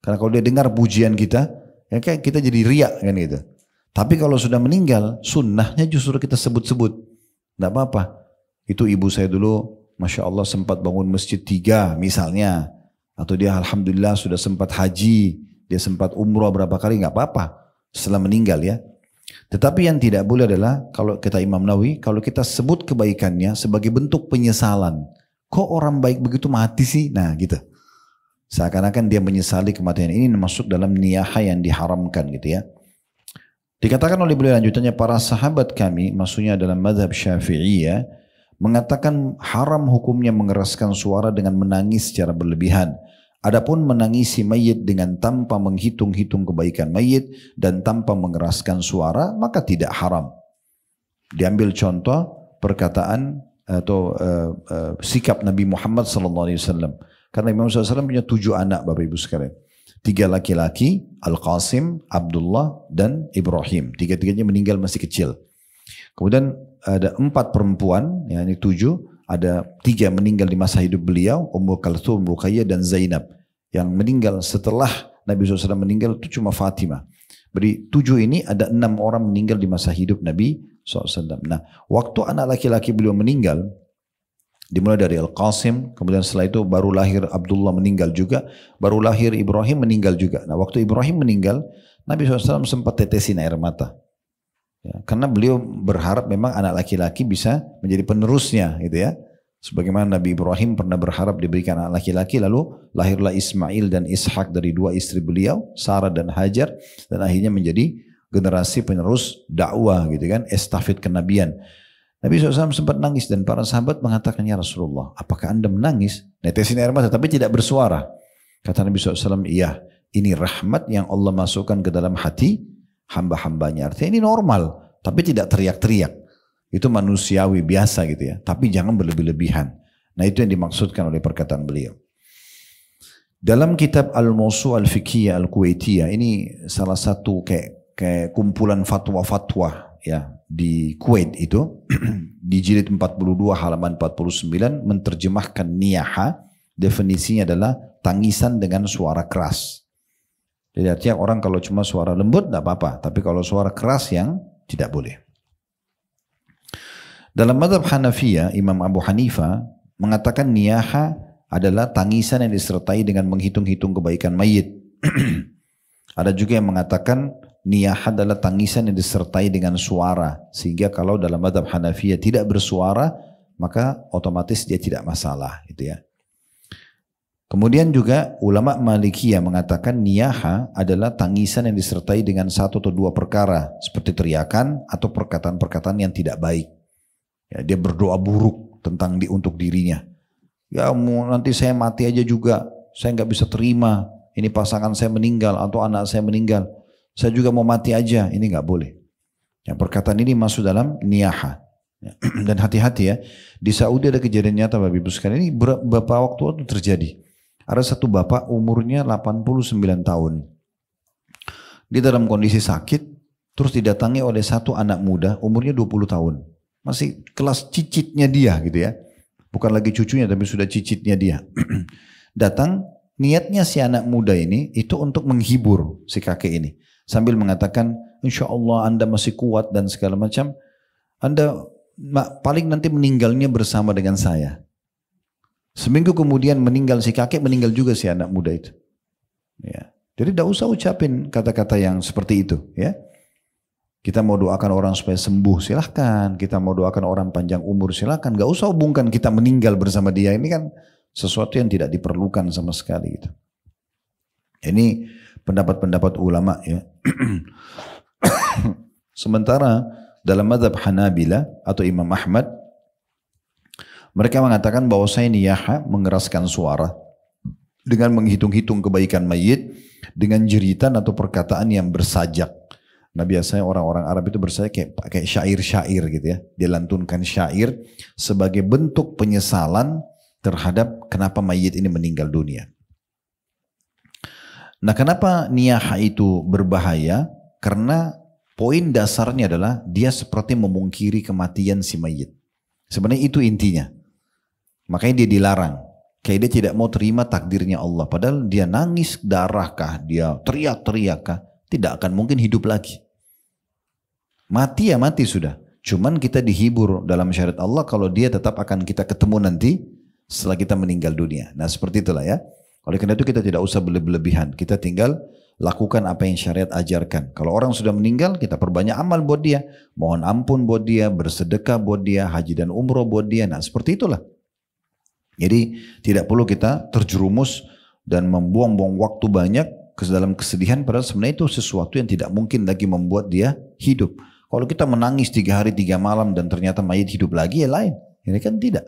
Karena kalau dia dengar pujian kita, ya kayak kita jadi riak kan gitu. Tapi kalau sudah meninggal, sunnahnya justru kita sebut-sebut. Tidak apa-apa. Itu ibu saya dulu, Masya Allah sempat bangun masjid 3 misalnya. Atau dia Alhamdulillah sudah sempat haji. Dia sempat umrah berapa kali, nggak apa-apa. Setelah meninggal ya. Tetapi yang tidak boleh adalah, kalau kata Imam Nawawi, kalau kita sebut kebaikannya sebagai bentuk penyesalan. Kok orang baik begitu mati sih? Nah gitu. Seakan-akan dia menyesali kematian ini masuk dalam niyaha yang diharamkan gitu ya. Dikatakan oleh beliau lanjutannya, para sahabat kami, maksudnya dalam mazhab Syafi'iyah, mengatakan haram hukumnya mengeraskan suara dengan menangis secara berlebihan. Adapun menangisi mayit dengan tanpa menghitung-hitung kebaikan mayit dan tanpa mengeraskan suara, maka tidak haram. Diambil contoh perkataan atau sikap Nabi Muhammad SAW. Karena Imam SAW punya 7 anak Bapak Ibu sekalian. 3 laki-laki, Al-Qasim, Abdullah, dan Ibrahim. 3-tiganya meninggal masih kecil. Kemudian ada 4 perempuan, yakni 7. Ada 3 meninggal di masa hidup beliau, Ummu Kalthum, Ruqayyah, dan Zainab. Yang meninggal setelah Nabi SAW meninggal itu cuma Fatimah. Dari 7 ini ada 6 orang meninggal di masa hidup Nabi SAW. Nah, waktu anak laki-laki beliau meninggal, dimulai dari Al-Qasim, kemudian setelah itu baru lahir Abdullah meninggal juga, baru lahir Ibrahim meninggal juga. Nah, waktu Ibrahim meninggal, Nabi SAW sempat tetesin air mata. Ya, karena beliau berharap memang anak laki-laki bisa menjadi penerusnya gitu ya. Sebagaimana Nabi Ibrahim pernah berharap diberikan anak laki-laki, lalu lahirlah Ismail dan Ishak dari 2 istri beliau, Sarah dan Hajar, dan akhirnya menjadi generasi penerus dakwah gitu kan, estafet kenabian. Nabi SAW sempat nangis dan para sahabat mengatakan, ya Rasulullah, apakah anda menangis? Netesin air mata tapi tidak bersuara. Kata Nabi SAW, iya, ini rahmat yang Allah masukkan ke dalam hati hamba-hambanya. Artinya ini normal, tapi tidak teriak-teriak. Itu manusiawi biasa gitu ya. Tapi jangan berlebih-lebihan. Nah itu yang dimaksudkan oleh perkataan beliau. Dalam kitab Al-Mawsu' Al-Fiqhiyah Al-Kuwaitiyah, ini salah satu kayak kumpulan fatwa-fatwa ya di Kuwait itu di jilid 42 halaman 49 menerjemahkan niyaha, definisinya adalah tangisan dengan suara keras. Jadi artinya orang kalau cuma suara lembut tidak apa-apa, tapi kalau suara keras yang tidak boleh. Dalam mazhab Hanafiyah, Imam Abu Hanifah mengatakan niyaha adalah tangisan yang disertai dengan menghitung-hitung kebaikan mayit. Ada juga yang mengatakan niyaha adalah tangisan yang disertai dengan suara. Sehingga kalau dalam mazhab Hanafiyah tidak bersuara, maka otomatis dia tidak masalah. Gitu ya. Kemudian juga ulama Malikiyah mengatakan niyaha adalah tangisan yang disertai dengan 1 atau 2 perkara. Seperti teriakan atau perkataan-perkataan yang tidak baik. Ya, dia berdoa buruk tentang untuk dirinya. Ya nanti saya mati aja juga, saya nggak bisa terima. Ini pasangan saya meninggal atau anak saya meninggal. Saya juga mau mati aja, ini nggak boleh. Yang perkataan ini masuk dalam niyaha. Ya. Dan hati-hati ya, di Saudi ada kejadian nyata Bapak Ibu sekalian, ini beberapa waktu itu terjadi. Ada satu bapak umurnya 89 tahun. Dia dalam kondisi sakit, terus didatangi oleh satu anak muda umurnya 20 tahun. Masih kelas cicitnya dia gitu ya. Bukan lagi cucunya tapi sudah cicitnya dia. Datang, niatnya si anak muda ini itu untuk menghibur si kakek ini. Sambil mengatakan, insya Allah anda masih kuat dan segala macam. Anda paling nanti meninggalnya bersama dengan saya. Seminggu kemudian meninggal si kakek, meninggal juga si anak muda itu. Ya. Jadi tidak usah ucapin kata-kata yang seperti itu. Ya. Kita mau doakan orang supaya sembuh silahkan. Kita mau doakan orang panjang umur silahkan. Gak usah hubungkan kita meninggal bersama dia. Ini kan sesuatu yang tidak diperlukan sama sekali. Gitu. Ini pendapat-pendapat ulama ya. Sementara dalam mazhab Hanabila atau Imam Ahmad, mereka mengatakan bahwa saya niyaha mengeraskan suara dengan menghitung-hitung kebaikan mayit dengan jeritan atau perkataan yang bersajak. Nah biasanya orang-orang Arab itu bersaya kayak syair-syair gitu ya. Dia lantunkan syair sebagai bentuk penyesalan terhadap kenapa mayit ini meninggal dunia. Nah kenapa niyaha itu berbahaya? Karena poin dasarnya adalah dia seperti memungkiri kematian si mayit. Sebenarnya itu intinya. Makanya dia dilarang. Kayak dia tidak mau terima takdirnya Allah. Padahal dia nangis darahkah, dia teriak-teriakkah, tidak akan mungkin hidup lagi. Mati ya mati sudah. Cuman kita dihibur dalam syariat Allah kalau dia tetap akan kita ketemu nanti setelah kita meninggal dunia. Nah seperti itulah ya. Oleh karena itu kita tidak usah berlebihan. Kita tinggal lakukan apa yang syariat ajarkan. Kalau orang sudah meninggal, kita perbanyak amal buat dia. Mohon ampun buat dia, bersedekah buat dia, haji dan umroh buat dia. Nah seperti itulah. Jadi tidak perlu kita terjerumus dan membuang-buang waktu banyak ke dalam kesedihan. Padahal sebenarnya itu sesuatu yang tidak mungkin lagi membuat dia hidup. Kalau kita menangis 3 hari 3 malam dan ternyata mayit hidup lagi ya lain. Ini kan tidak.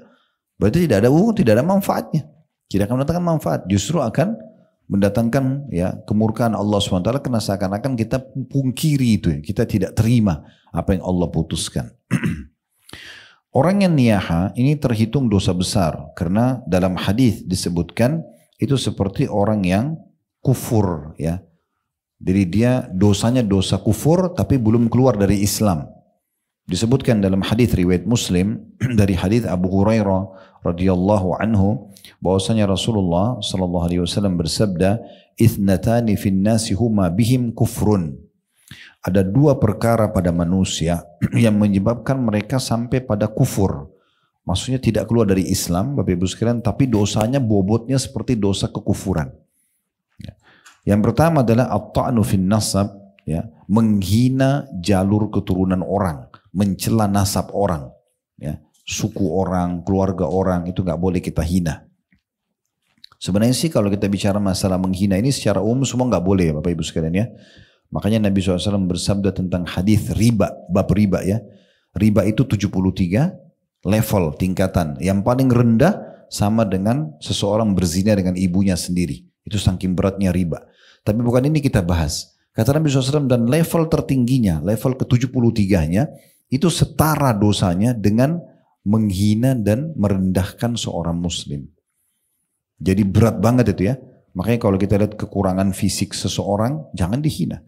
Berarti tidak ada manfaatnya. Tidak akan mendatangkan manfaat. Justru akan mendatangkan ya kemurkaan Allah SWT karena seakan-akan kita pungkiri itu. Kita tidak terima apa yang Allah putuskan. Orang yang niyaha ini terhitung dosa besar. Karena dalam hadis disebutkan itu seperti orang yang kufur ya. Jadi dia dosanya dosa kufur tapi belum keluar dari Islam. Disebutkan dalam hadis riwayat Muslim dari hadis Abu Hurairah radhiyallahu anhu bahwasanya Rasulullah sallallahu alaihi wasallam bersabda, "Ithnatani fin nasi huma bihim kufrun." Ada 2 perkara pada manusia yang menyebabkan mereka sampai pada kufur. Maksudnya tidak keluar dari Islam, Bapak Ibu sekalian, tapi dosanya bobotnya seperti dosa kekufuran. Yang pertama adalah at-ta'nu fin nasab, ya, menghina jalur keturunan orang, mencela nasab orang, ya, suku orang, keluarga orang itu nggak boleh kita hina. Sebenarnya sih kalau kita bicara masalah menghina ini secara umum semua nggak boleh ya Bapak Ibu sekalian ya. Makanya Nabi SAW bersabda tentang hadis riba, bab riba ya. Riba itu 73 level tingkatan. Yang paling rendah sama dengan seseorang berzina dengan ibunya sendiri. Itu saking beratnya riba. Tapi bukan ini kita bahas. Kata Nabi SAW dan level tertingginya, level ke-73-nya, itu setara dosanya dengan menghina dan merendahkan seorang muslim. Jadi berat banget itu ya. Makanya kalau kita lihat kekurangan fisik seseorang, jangan dihina.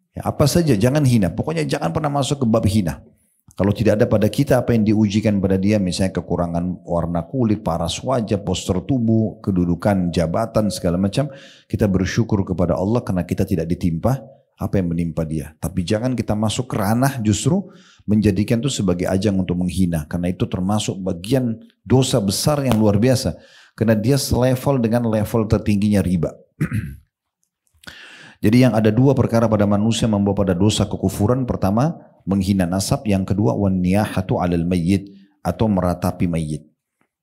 Ya, apa saja jangan hina. Pokoknya jangan pernah masuk ke bab hina. Kalau tidak ada pada kita apa yang diujikan pada dia, misalnya kekurangan warna kulit, paras wajah, postur tubuh, kedudukan, jabatan, segala macam, kita bersyukur kepada Allah karena kita tidak ditimpa apa yang menimpa dia. Tapi jangan kita masuk ke ranah justru menjadikan itu sebagai ajang untuk menghina. Karena itu termasuk bagian dosa besar yang luar biasa. Karena dia selevel dengan level tertingginya riba. Jadi yang ada 2 perkara pada manusia membawa pada dosa kekufuran. Pertama, menghina nasab. Yang kedua, wanniyahatu 'alal mayyit, atau meratapi mayit.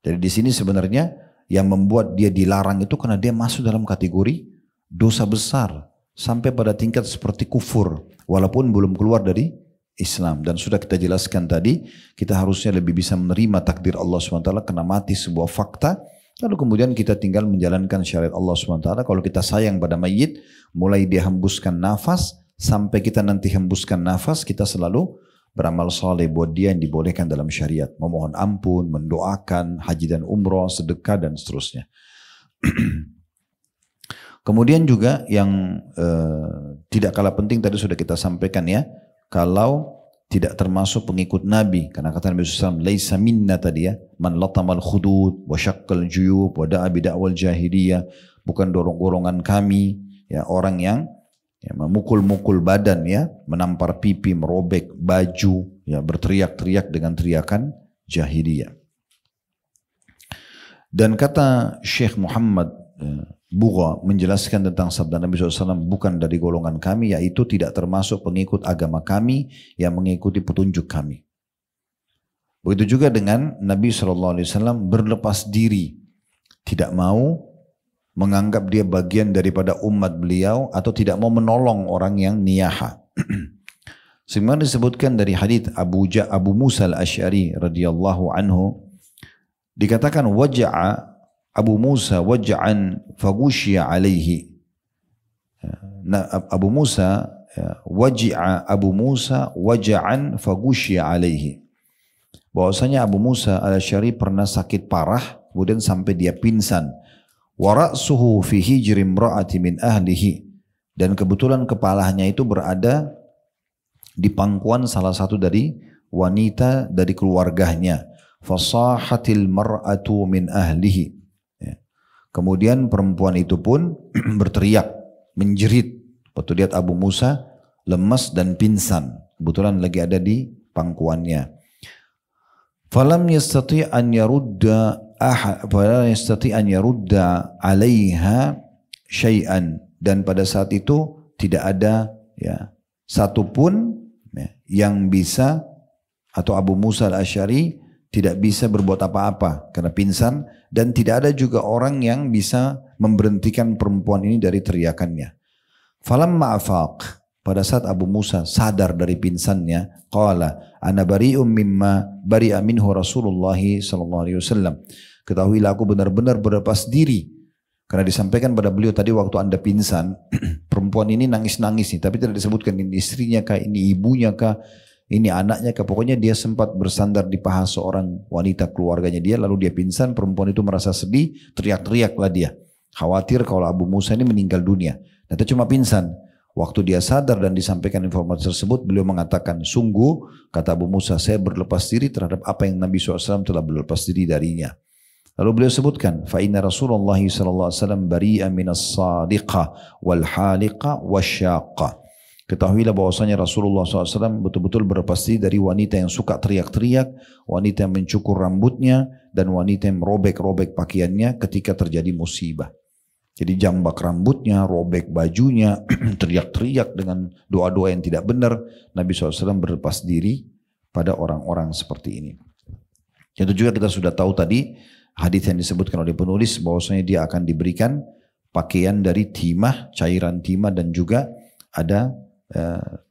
Jadi di sini sebenarnya yang membuat dia dilarang itu karena dia masuk dalam kategori dosa besar sampai pada tingkat seperti kufur walaupun belum keluar dari Islam. Dan sudah kita jelaskan tadi, kita harusnya lebih bisa menerima takdir Allah SWT karena mati sebuah fakta. Lalu kemudian kita tinggal menjalankan syariat Allah SWT. Kalau kita sayang pada mayit, mulai dia hembuskan nafas, sampai kita nanti hembuskan nafas, kita selalu beramal saleh buat dia yang dibolehkan dalam syariat. Memohon ampun, mendoakan, haji dan umroh, sedekah dan seterusnya. Kemudian juga yang tidak kalah penting tadi sudah kita sampaikan ya. Kalau tidak termasuk pengikut Nabi, karena kata Nabi SAW, laisa minna tadi ya, man latamal khudud, wa syaqqal juyub, wa da'a bida'wal jahiliyah, bukan golongan kami, ya orang yang ya, memukul-mukul badan ya, menampar pipi, merobek baju, ya berteriak-teriak dengan teriakan jahiliyah. Dan kata Syekh Muhammad Bugha menjelaskan tentang sabda Nabi SAW, bukan dari golongan kami, yaitu tidak termasuk pengikut agama kami yang mengikuti petunjuk kami. Begitu juga dengan Nabi SAW berlepas diri, tidak mau menganggap dia bagian daripada umat beliau atau tidak mau menolong orang yang niyaha. Sebagaimana disebutkan dari hadits Abu Musa al-Asy'ari radhiyallahu anhu, dikatakan waja'a Abu Musa waja'an faghushiya alaihi. Nah, Abu Musa waji'a Abu Musa waja'an faghushiya alaihi. Bahwasanya Abu Musa al-Asy'ari pernah sakit parah kemudian sampai dia pingsan. Wa ra'suhu fi hijri imra'ati min ahlihi, dan kebetulan kepalanya itu berada di pangkuan salah satu dari wanita dari keluarganya. Fasahatil mar'atu min ahlihi. Kemudian perempuan itu pun berteriak, menjerit. Waktu lihat Abu Musa lemas dan pingsan, kebetulan lagi ada di pangkuannya. Falam yastati' an yarudda alaiha syai'an, dan pada saat itu tidak ada satupun yang bisa, atau Abu Musa al-Asy'ari tidak bisa berbuat apa-apa karena pingsan, dan tidak ada juga orang yang bisa memberhentikan perempuan ini dari teriakannya. Falamma afaq, pada saat Abu Musa sadar dari pingsannya, qala ana bari'um mimma bari'a minhu Rasulullah sallallahu alaihi wasallam. Ketahuilah aku benar-benar berlepas diri, karena disampaikan pada beliau tadi waktu Anda pingsan, perempuan ini nangis-nangis nih, tapi tidak disebutkan ini istrinya kah, ini ibunya kah, ini anaknya kah, pokoknya dia sempat bersandar di paha seorang wanita keluarganya dia, lalu dia pingsan. Perempuan itu merasa sedih, teriak-teriaklah dia, khawatir kalau Abu Musa ini meninggal dunia. Ternyata cuma pingsan. Waktu dia sadar dan disampaikan informasi tersebut, beliau mengatakan, sungguh, kata Abu Musa, saya berlepas diri terhadap apa yang Nabi SAW telah berlepas diri darinya. Lalu beliau sebutkan, fa inna Rasulullah sallallahu alaihi wasallam bari'a minas sadiqah wal haliqah wasyaqah. Ketahuilah bahwasanya Rasulullah SAW betul-betul berlepas diri dari wanita yang suka teriak-teriak, wanita yang mencukur rambutnya, dan wanita yang merobek-robek pakaiannya ketika terjadi musibah. Jadi jambak rambutnya, robek bajunya, teriak-teriak dengan doa-doa yang tidak benar. Nabi SAW berlepas diri pada orang-orang seperti ini. Itu juga kita sudah tahu tadi, hadis yang disebutkan oleh penulis bahwasanya dia akan diberikan pakaian dari timah, cairan timah, dan juga ada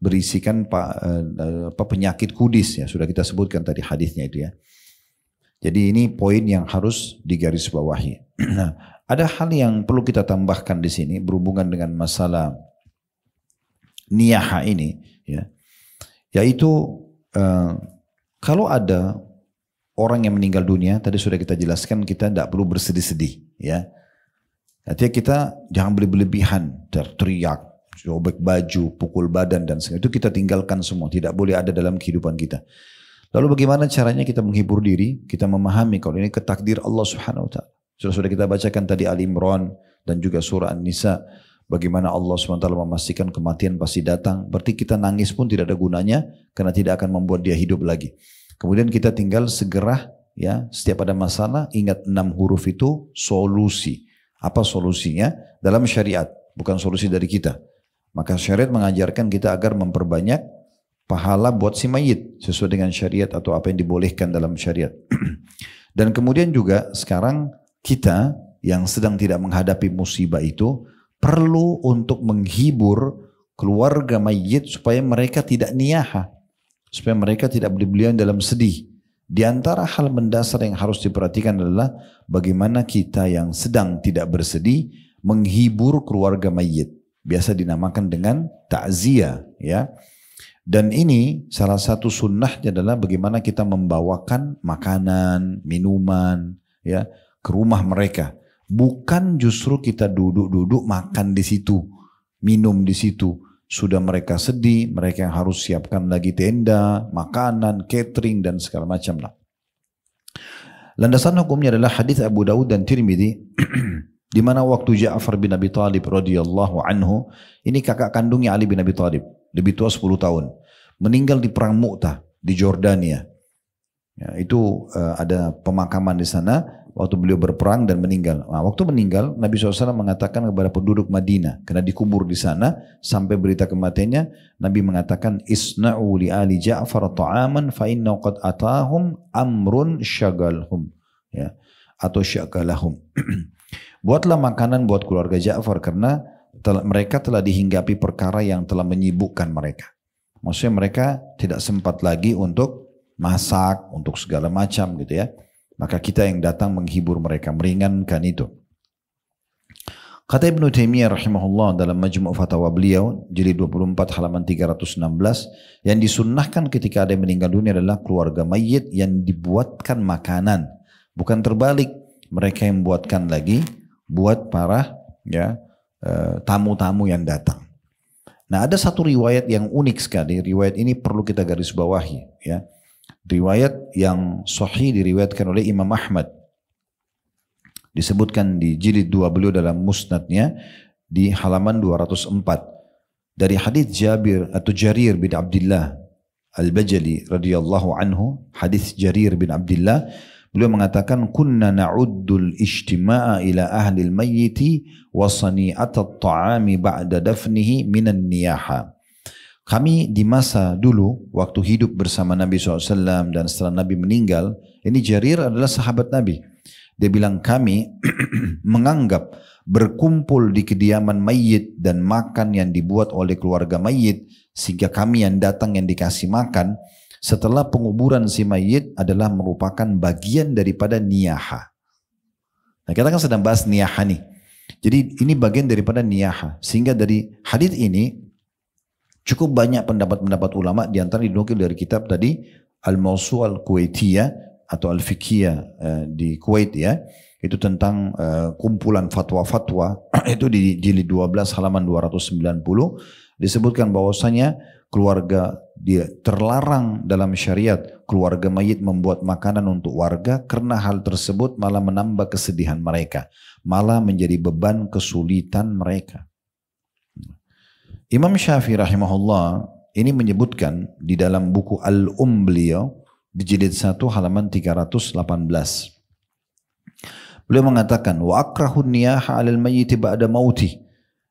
berisikan penyakit kudis, ya sudah kita sebutkan tadi hadisnya itu ya. Jadi ini poin yang harus digarisbawahi. Nah, ada hal yang perlu kita tambahkan di sini berhubungan dengan masalah niyaha ini, ya, yaitu kalau ada orang yang meninggal dunia, tadi sudah kita jelaskan kita tidak perlu bersedih-sedih, ya. Artinya kita jangan berlebihan, teriak, robek baju, pukul badan dan sebagainya. Itu kita tinggalkan semua, tidak boleh ada dalam kehidupan kita. Lalu bagaimana caranya kita menghibur diri? Kita memahami kalau ini ketakdir Allah Subhanahu wa taala. Sudah kita bacakan tadi Ali Imran dan juga surah An-Nisa, bagaimana Allah SWT memastikan kematian pasti datang. Berarti kita nangis pun tidak ada gunanya karena tidak akan membuat dia hidup lagi. Kemudian kita tinggal segera, ya, setiap ada masalah ingat 6 huruf itu solusi. Apa solusinya? Dalam syariat, bukan solusi dari kita. Maka syariat mengajarkan kita agar memperbanyak pahala buat si mayit sesuai dengan syariat atau apa yang dibolehkan dalam syariat. Dan kemudian juga sekarang kita yang sedang tidak menghadapi musibah itu perlu untuk menghibur keluarga mayit supaya mereka tidak niyaha, supaya mereka tidak berlebihan dalam sedih. Di antara hal mendasar yang harus diperhatikan adalah bagaimana kita yang sedang tidak bersedih menghibur keluarga mayit. Biasa dinamakan dengan takziah, ya. Dan ini salah satu sunnahnya adalah bagaimana kita membawakan makanan, minuman, ya, ke rumah mereka. Bukan justru kita duduk-duduk makan di situ, minum di situ. Sudah mereka sedih, mereka yang harus siapkan lagi tenda, makanan, catering dan segala macam lah. Landasan hukumnya adalah hadis Abu Dawud dan Tirmidzi di mana waktu Ja'far bin Abi Thalib radhiyallahu anhu, ini kakak kandungnya Ali bin Abi Thalib, lebih tua 10 tahun, meninggal di perang Mu'tah di Jordania. Ya, itu ada pemakaman di sana waktu beliau berperang dan meninggal. Nah, waktu meninggal Nabi SAW mengatakan kepada penduduk Madinah, karena dikubur di sana sampai berita kematiannya, Nabi mengatakan isna'u li ali Ja'far ta'aman fa inna qad atahum amrun syagalhum, ya, atau syagalahum. Buatlah makanan buat keluarga Ja'far karena mereka telah dihinggapi perkara yang telah menyibukkan mereka. Maksudnya mereka tidak sempat lagi untuk masak, untuk segala macam gitu ya. Maka kita yang datang menghibur mereka, meringankan itu. Kata Ibnu Taimiyah rahimahullah dalam Majmu' Fatawa beliau, jilid 24 halaman 316, yang disunnahkan ketika ada yang meninggal dunia adalah keluarga mayit yang dibuatkan makanan. Bukan terbalik, mereka yang buatkan lagi buat para tamu-tamu yang datang. Nah, ada satu riwayat yang unik sekali. Riwayat ini perlu kita garis bawahi, ya. Riwayat yang sahih diriwayatkan oleh Imam Ahmad. Disebutkan di jilid 2 beliau dalam musnadnya di halaman 204. Dari hadis Jarir bin Abdullah Al-Bajali radhiyallahu anhu, hadis Jarir bin Abdullah, beliau mengatakan kunna na'uddul ijtima'a ila ahli al-mayyiti wa sani'at at-ta'ami ba'da dafnihi minan niyaha. Kami di masa dulu waktu hidup bersama Nabi SAW dan setelah Nabi meninggal, ini Jarir adalah sahabat Nabi. Dia bilang kami menganggap berkumpul di kediaman mayit dan makan yang dibuat oleh keluarga mayit sehingga kami yang datang yang dikasih makan setelah penguburan si mayit adalah merupakan bagian daripada niyaha. Nah, kita kan sedang bahas niyaha nih. Jadi ini bagian daripada niyaha. Sehingga dari hadis ini cukup banyak pendapat-pendapat ulama, di antara dinukil dari kitab tadi Al-Mawsu' Al-Kuwaitiyah atau Al-Fiqhiyah di Kuwait, ya. Itu tentang kumpulan fatwa-fatwa, itu di jilid 12 halaman 290 disebutkan bahwasanya keluarga dia terlarang dalam syariat keluarga mayit membuat makanan untuk warga karena hal tersebut malah menambah kesedihan mereka, malah menjadi beban kesulitan mereka. Imam Syafi'i rahimahullah ini menyebutkan di dalam buku beliau di jilid 1 halaman 318. Beliau mengatakan wa akrahun niyaha 'alal mayyit ba'da mauti,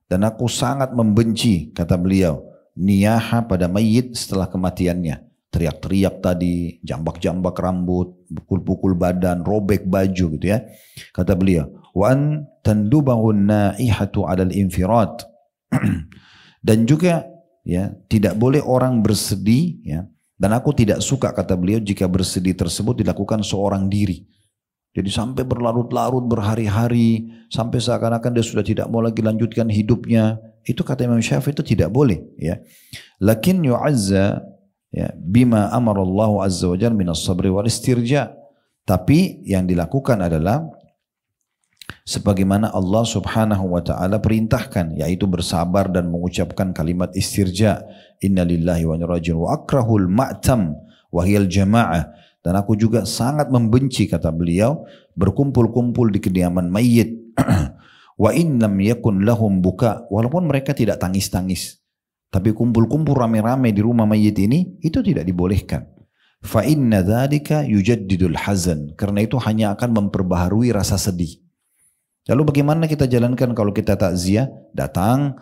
dan aku sangat membenci, kata beliau, niyaha pada mayit setelah kematiannya. Teriak-teriak tadi, jambak-jambak rambut, pukul-pukul badan, robek baju gitu ya. Kata beliau, wa an tandubahun naihatu 'alal infirat. Dan juga ya, tidak boleh orang bersedih, ya. Dan aku tidak suka, kata beliau, jika bersedih tersebut dilakukan seorang diri. Jadi sampai berlarut-larut berhari-hari, sampai seakan-akan dia sudah tidak mau lagi lanjutkan hidupnya. Itu kata Imam Syafi'i itu tidak boleh, ya. Lakin yu'azza ya bima amarallahu azza wa jalla minas sabri wal istirja. Tapi yang dilakukan adalah sebagaimana Allah subhanahu wa ta'ala perintahkan, yaitu bersabar dan mengucapkan kalimat istirja. Inna lillahi wa inna ilaihi raji'un wa akrahul ma'tam wa hiyal jama'ah. Dan aku juga sangat membenci, kata beliau, berkumpul-kumpul di kediaman mayit. Wa in lam yakun lahum buka, walaupun mereka tidak tangis-tangis, tapi kumpul-kumpul rame-rame di rumah mayit ini, itu tidak dibolehkan. Fa inna dzalika yujaddidul hazan, karena itu hanya akan memperbaharui rasa sedih. Lalu bagaimana kita jalankan kalau kita takziah? Datang,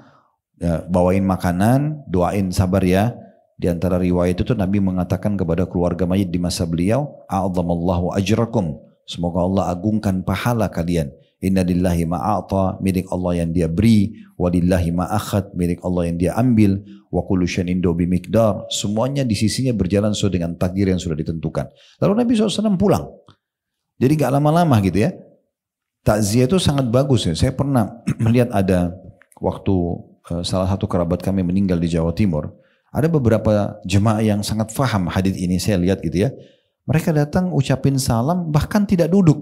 ya, bawain makanan, doain sabar ya. Di antara riwayat itu Nabi mengatakan kepada keluarga mayit di masa beliau, a'adhamallahu ajrakum, semoga Allah agungkan pahala kalian. Inna lillahi ma'ata, milik Allah yang dia beri, walillahi ma'akhad, milik Allah yang dia ambil, wa kullu syai'in indahu bimiqdar, semuanya di sisinya berjalan sesuai dengan takdir yang sudah ditentukan. Lalu Nabi SAW pulang. Jadi gak lama-lama gitu ya. Takziah itu sangat bagus ya. Saya pernah melihat ada waktu salah satu kerabat kami meninggal di Jawa Timur. Ada beberapa jemaah yang sangat faham hadits ini, saya lihat gitu ya. Mereka datang ucapin salam bahkan tidak duduk.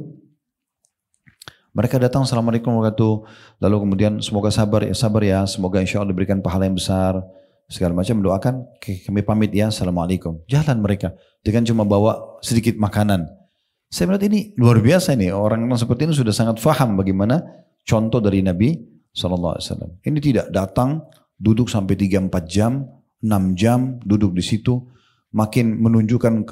Mereka datang assalamualaikum warahmatullahi wabarakatuh. Lalu kemudian semoga sabar ya, semoga insya Allah diberikan pahala yang besar. Segala macam doakan, kami pamit ya, assalamualaikum. Jalan mereka dengan cuma bawa sedikit makanan. Saya melihat ini luar biasa nih, orang-orang seperti ini sudah sangat faham bagaimana contoh dari Nabi SAW. Ini tidak datang, duduk sampai 3-4 jam, 6 jam, duduk di situ. Makin menunjukkan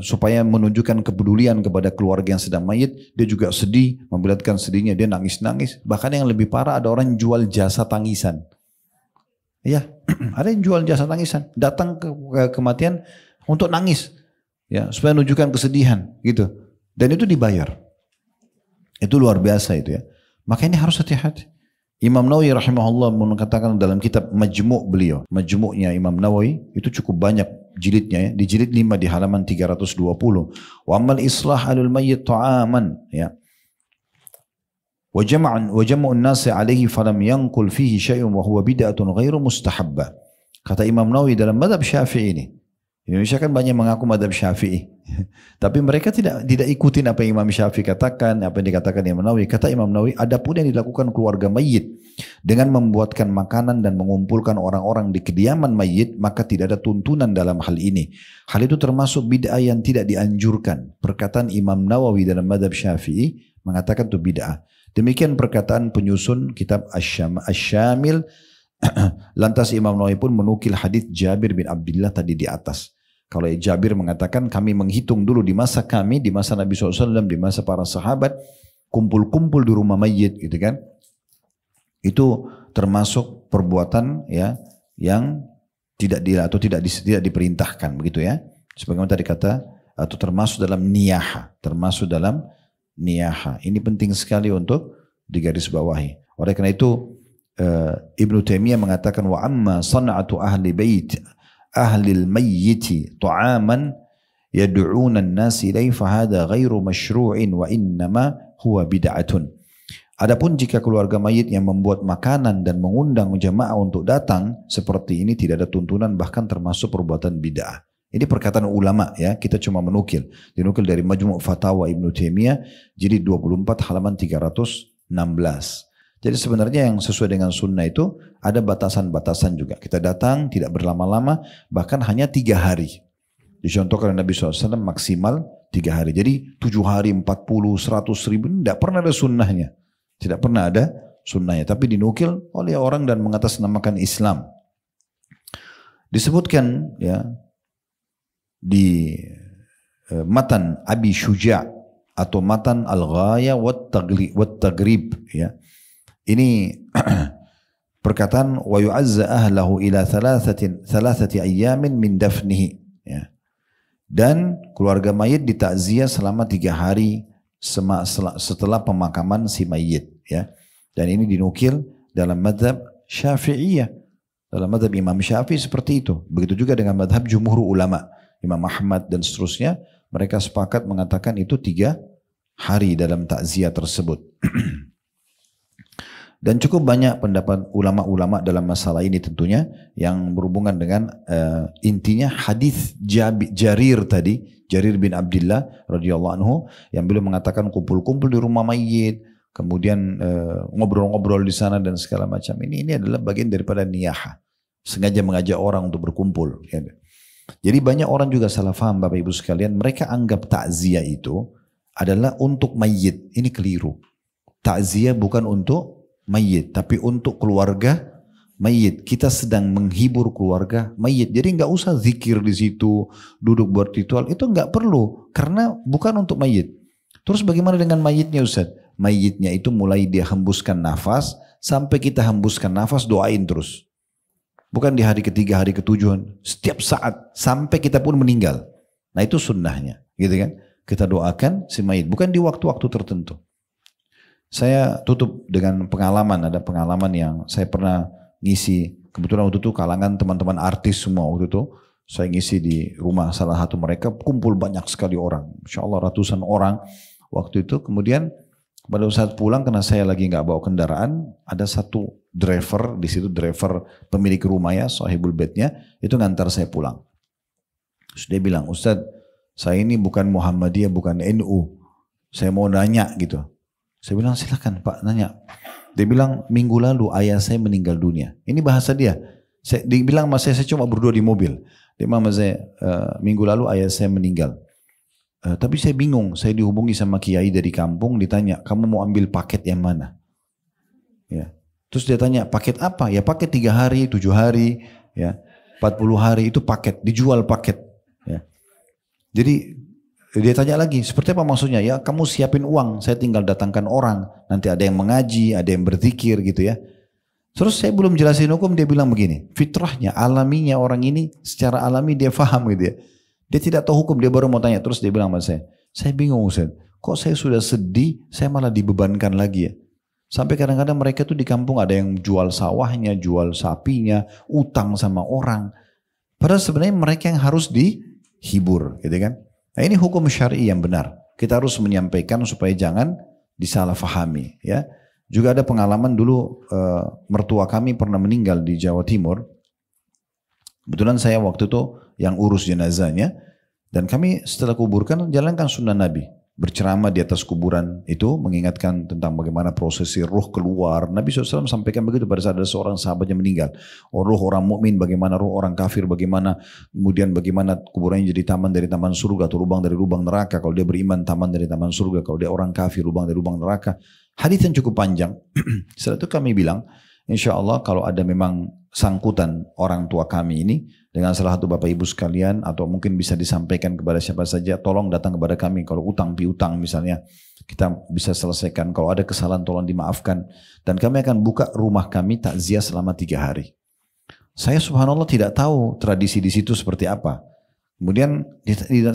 supaya menunjukkan kepedulian kepada keluarga yang sedang mayit, dia juga sedih, memperlihatkan sedihnya, dia nangis-nangis. Bahkan yang lebih parah ada orang jual jasa tangisan. Ya, ada yang jual jasa tangisan, datang ke kematian untuk nangis, ya supaya menunjukkan kesedihan, gitu. Dan itu dibayar. Itu luar biasa itu ya. Maka ini harus hati-hati. Imam Nawawi rahimahullah mengatakan dalam kitab Majmu' beliau, Majmu'nya Imam Nawawi itu cukup banyak jilidnya ya. Di jilid 5 di halaman 320. Wa amal islah alul mayyit ta'aman ya. وجمع الناس عليه فلم ينقل فيه شيء وهو بدعة غير مستحبة. Kata Imam Nawawi dalam mazhab Syafi'i ini, Indonesia kan banyak mengaku mazhab Syafi'i, tapi mereka tidak ikutin apa yang Imam Syafi'i katakan, apa yang dikatakan Imam Nawawi. Kata Imam Nawawi, adapun yang dilakukan keluarga mayit dengan membuatkan makanan dan mengumpulkan orang-orang di kediaman mayit, maka tidak ada tuntunan dalam hal ini. Hal itu termasuk bid'ah yang tidak dianjurkan. Perkataan Imam Nawawi dalam mazhab Syafi'i mengatakan itu bid'ah. Demikian perkataan penyusun kitab Asy-Syamil. Lantas Imam Nawawi pun menukil hadis Jabir bin Abdullah tadi di atas. Kalau Jabir mengatakan kami menghitung dulu di masa kami, di masa Nabi SAW, di masa para sahabat, kumpul-kumpul di rumah mayit gitu kan. Itu termasuk perbuatan ya yang tidak diperintahkan begitu ya. Sebagaimana tadi kata, atau termasuk dalam niyaha, Ini penting sekali untuk digarisbawahi. Oleh karena itu Ibnu Taimiyah mengatakan wa amma sana'atu ahli bait ahli al-mayyit ta'aman yad'una an-nas ilayhi fa hadha ghairu masyru'in wa innama huwa bid'atun. Adapun jika keluarga mayit yang membuat makanan dan mengundang jamaah untuk datang seperti ini tidak ada tuntunan, bahkan termasuk perbuatan bid'ah. Ini perkataan ulama ya, kita cuma dinukil dari Majmu' Fatawa Ibnu Taimiyah jilid 24 halaman 316. Jadi sebenarnya yang sesuai dengan sunnah itu ada batasan-batasan juga. Kita datang tidak berlama-lama, bahkan hanya 3 hari. Dicontohkan oleh Nabi SAW maksimal 3 hari. Jadi 7 hari, 40, 100 ribu, tidak pernah ada sunnahnya. Tidak pernah ada sunnahnya. Tapi dinukil oleh orang dan mengatasnamakan Islam. Disebutkan ya di matan Abi Syuja' atau matan Al-Ghaya wat-Taghrib ya. Ini perkataan wa yu'azza ahlahu ila thalathati ayyamin min dafnihi ya. Dan keluarga mayit ditakziah selama 3 hari setelah pemakaman si mayit ya. Dan ini dinukil dalam mazhab Syafi'iyah. Dalam mazhab Imam Syafi'i seperti itu. Begitu juga dengan mazhab jumhur ulama, Imam Ahmad dan seterusnya, mereka sepakat mengatakan itu 3 hari dalam takziah tersebut. Dan cukup banyak pendapat ulama-ulama dalam masalah ini tentunya yang berhubungan dengan intinya hadis Jarir bin Abdullah radhiyallahu anhu yang beliau mengatakan kumpul-kumpul di rumah mayit, kemudian ngobrol-ngobrol di sana dan segala macam. Ini adalah bagian daripada niyaha, sengaja mengajak orang untuk berkumpul. Ya. Jadi banyak orang juga salah faham Bapak Ibu sekalian, mereka anggap takziah itu adalah untuk mayit. Ini keliru. Takziah bukan untuk mayit, tapi untuk keluarga mayit. Kita sedang menghibur keluarga mayit. Jadi nggak usah zikir di situ, duduk buat ritual, itu nggak perlu, karena bukan untuk mayit. Terus bagaimana dengan mayitnya Ustaz? Mayitnya itu mulai dia hembuskan nafas, sampai kita hembuskan nafas doain terus. Bukan di hari ketiga, hari ketujuh, setiap saat sampai kita pun meninggal. Nah itu sunnahnya, gitu kan? Kita doakan si mayit, bukan di waktu-waktu tertentu. Saya tutup dengan pengalaman, ada pengalaman yang saya pernah ngisi, kebetulan waktu itu kalangan teman-teman artis semua waktu itu, saya ngisi di rumah salah satu mereka, kumpul banyak sekali orang, Insya Allah ratusan orang waktu itu. Kemudian pada saat pulang, karena saya lagi nggak bawa kendaraan, ada satu driver di situ, driver pemilik rumah ya, sahibul baitnya, itu ngantar saya pulang. Terus dia bilang, Ustadz, saya ini bukan Muhammadiyah, bukan NU, saya mau nanya gitu. Saya bilang silakan Pak nanya. Dia bilang minggu lalu ayah saya meninggal dunia. Ini bahasa dia. Dia bilang sama saya cuma berdua di mobil. Dia bilang sama saya minggu lalu ayah saya meninggal. Tapi saya bingung. Saya dihubungi sama kiai dari kampung, ditanya kamu mau ambil paket yang mana? Ya. Terus dia tanya paket apa? Ya paket 3 hari, 7 hari, ya 40 hari itu paket, dijual paket. Ya. Jadi dia tanya lagi, seperti apa maksudnya? Ya kamu siapin uang, saya tinggal datangkan orang. Nanti ada yang mengaji, ada yang berzikir gitu ya. Terus saya belum jelasin hukum, dia bilang begini. Fitrahnya, alaminya orang ini secara alami dia faham gitu ya. Dia tidak tahu hukum, dia baru mau tanya. Terus dia bilang sama saya bingung Ustaz. Kok saya sudah sedih, saya malah dibebankan lagi ya. Sampai kadang-kadang mereka tuh di kampung ada yang jual sawahnya, jual sapinya, utang sama orang. Padahal sebenarnya mereka yang harus dihibur gitu kan. Nah ini hukum syar'i yang benar. Kita harus menyampaikan supaya jangan disalahfahami ya. Juga ada pengalaman dulu mertua kami pernah meninggal di Jawa Timur. Kebetulan saya waktu itu yang urus jenazahnya. Dan kami setelah kuburkan jalankan sunnah Nabi. Berceramah di atas kuburan itu mengingatkan tentang bagaimana prosesi ruh keluar. Nabi SAW sampaikan begitu pada saat ada seorang sahabat yang meninggal. Ruh orang mukmin bagaimana, ruh orang kafir bagaimana, kemudian bagaimana kuburannya jadi taman dari taman surga atau lubang dari lubang neraka. Kalau dia beriman taman dari taman surga, kalau dia orang kafir lubang dari lubang neraka. Hadis yang cukup panjang. Setelah itu kami bilang, insya Allah kalau ada memang sangkutan orang tua kami ini dengan salah satu bapak ibu sekalian atau mungkin bisa disampaikan kepada siapa saja, tolong datang kepada kami. Kalau utang piutang misalnya kita bisa selesaikan, kalau ada kesalahan tolong dimaafkan, dan kami akan buka rumah kami takziah selama 3 hari. Saya subhanallah tidak tahu tradisi di situ seperti apa. Kemudian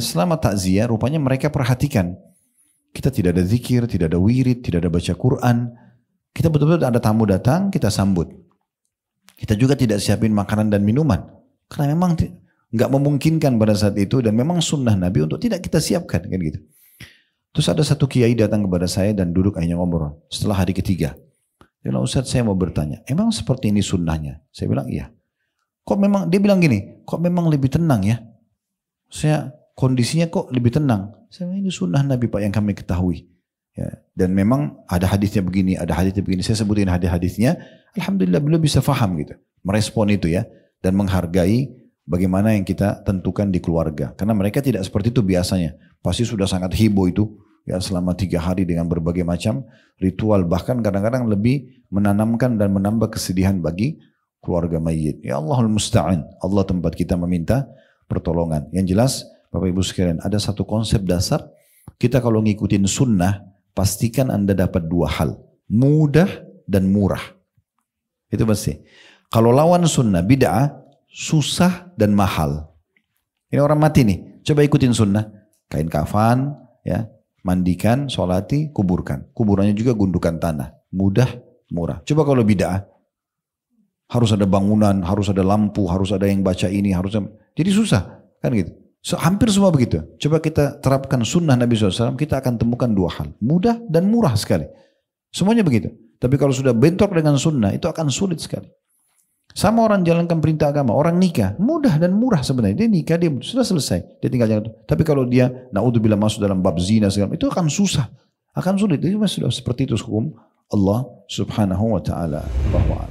selama takziah rupanya mereka perhatikan kita tidak ada zikir, tidak ada wirid, tidak ada baca Quran. Kita betul-betul ada tamu datang kita sambut. Kita juga tidak siapin makanan dan minuman. Karena memang nggak memungkinkan pada saat itu dan memang sunnah Nabi untuk tidak kita siapkan kan gitu. Terus ada satu kiai datang kepada saya dan duduk hanya ngobrol. Setelah hari ketiga, dia bilang, Ustaz saya mau bertanya, emang seperti ini sunnahnya? Saya bilang iya. Kok memang, dia bilang gini, kok memang lebih tenang ya? Saya kondisinya kok lebih tenang? Saya bilang ini sunnah Nabi Pak yang kami ketahui. Ya, dan memang ada hadisnya begini, ada hadisnya begini. Saya sebutin hadis-hadisnya. Alhamdulillah beliau bisa faham gitu, merespon itu ya, dan menghargai bagaimana yang kita tentukan di keluarga. Karena mereka tidak seperti itu biasanya. Pasti sudah sangat heboh itu ya selama 3 hari dengan berbagai macam ritual. Bahkan kadang-kadang lebih menanamkan dan menambah kesedihan bagi keluarga mayit. Ya Allahul Musta'an. Allah tempat kita meminta pertolongan. Yang jelas Bapak Ibu sekalian, ada satu konsep dasar. Kita kalau ngikutin sunnah, pastikan Anda dapat 2 hal. Mudah dan murah. Itu pasti. Kalau lawan sunnah, bid'ah, susah dan mahal. Ini orang mati nih. Coba ikutin sunnah. Kain kafan, ya, mandikan, sholati, kuburkan. Kuburannya juga gundukan tanah. Mudah, murah. Coba kalau bid'ah, harus ada bangunan, harus ada lampu, harus ada yang baca ini, harus jadi susah. Kan gitu. Hampir semua begitu. Coba kita terapkan sunnah Nabi SAW, kita akan temukan 2 hal. Mudah dan murah sekali. Semuanya begitu. Tapi kalau sudah bentrok dengan sunnah, itu akan sulit sekali. Sama orang jalankan perintah agama, orang nikah, mudah dan murah sebenarnya. Dia nikah, dia sudah selesai. Dia tinggal jalan. Tapi kalau dia, naudzubillah masuk dalam bab zina, itu akan susah. Akan sulit. Jadi sudah seperti itu hukum Allah subhanahu wa ta'ala. Bahwa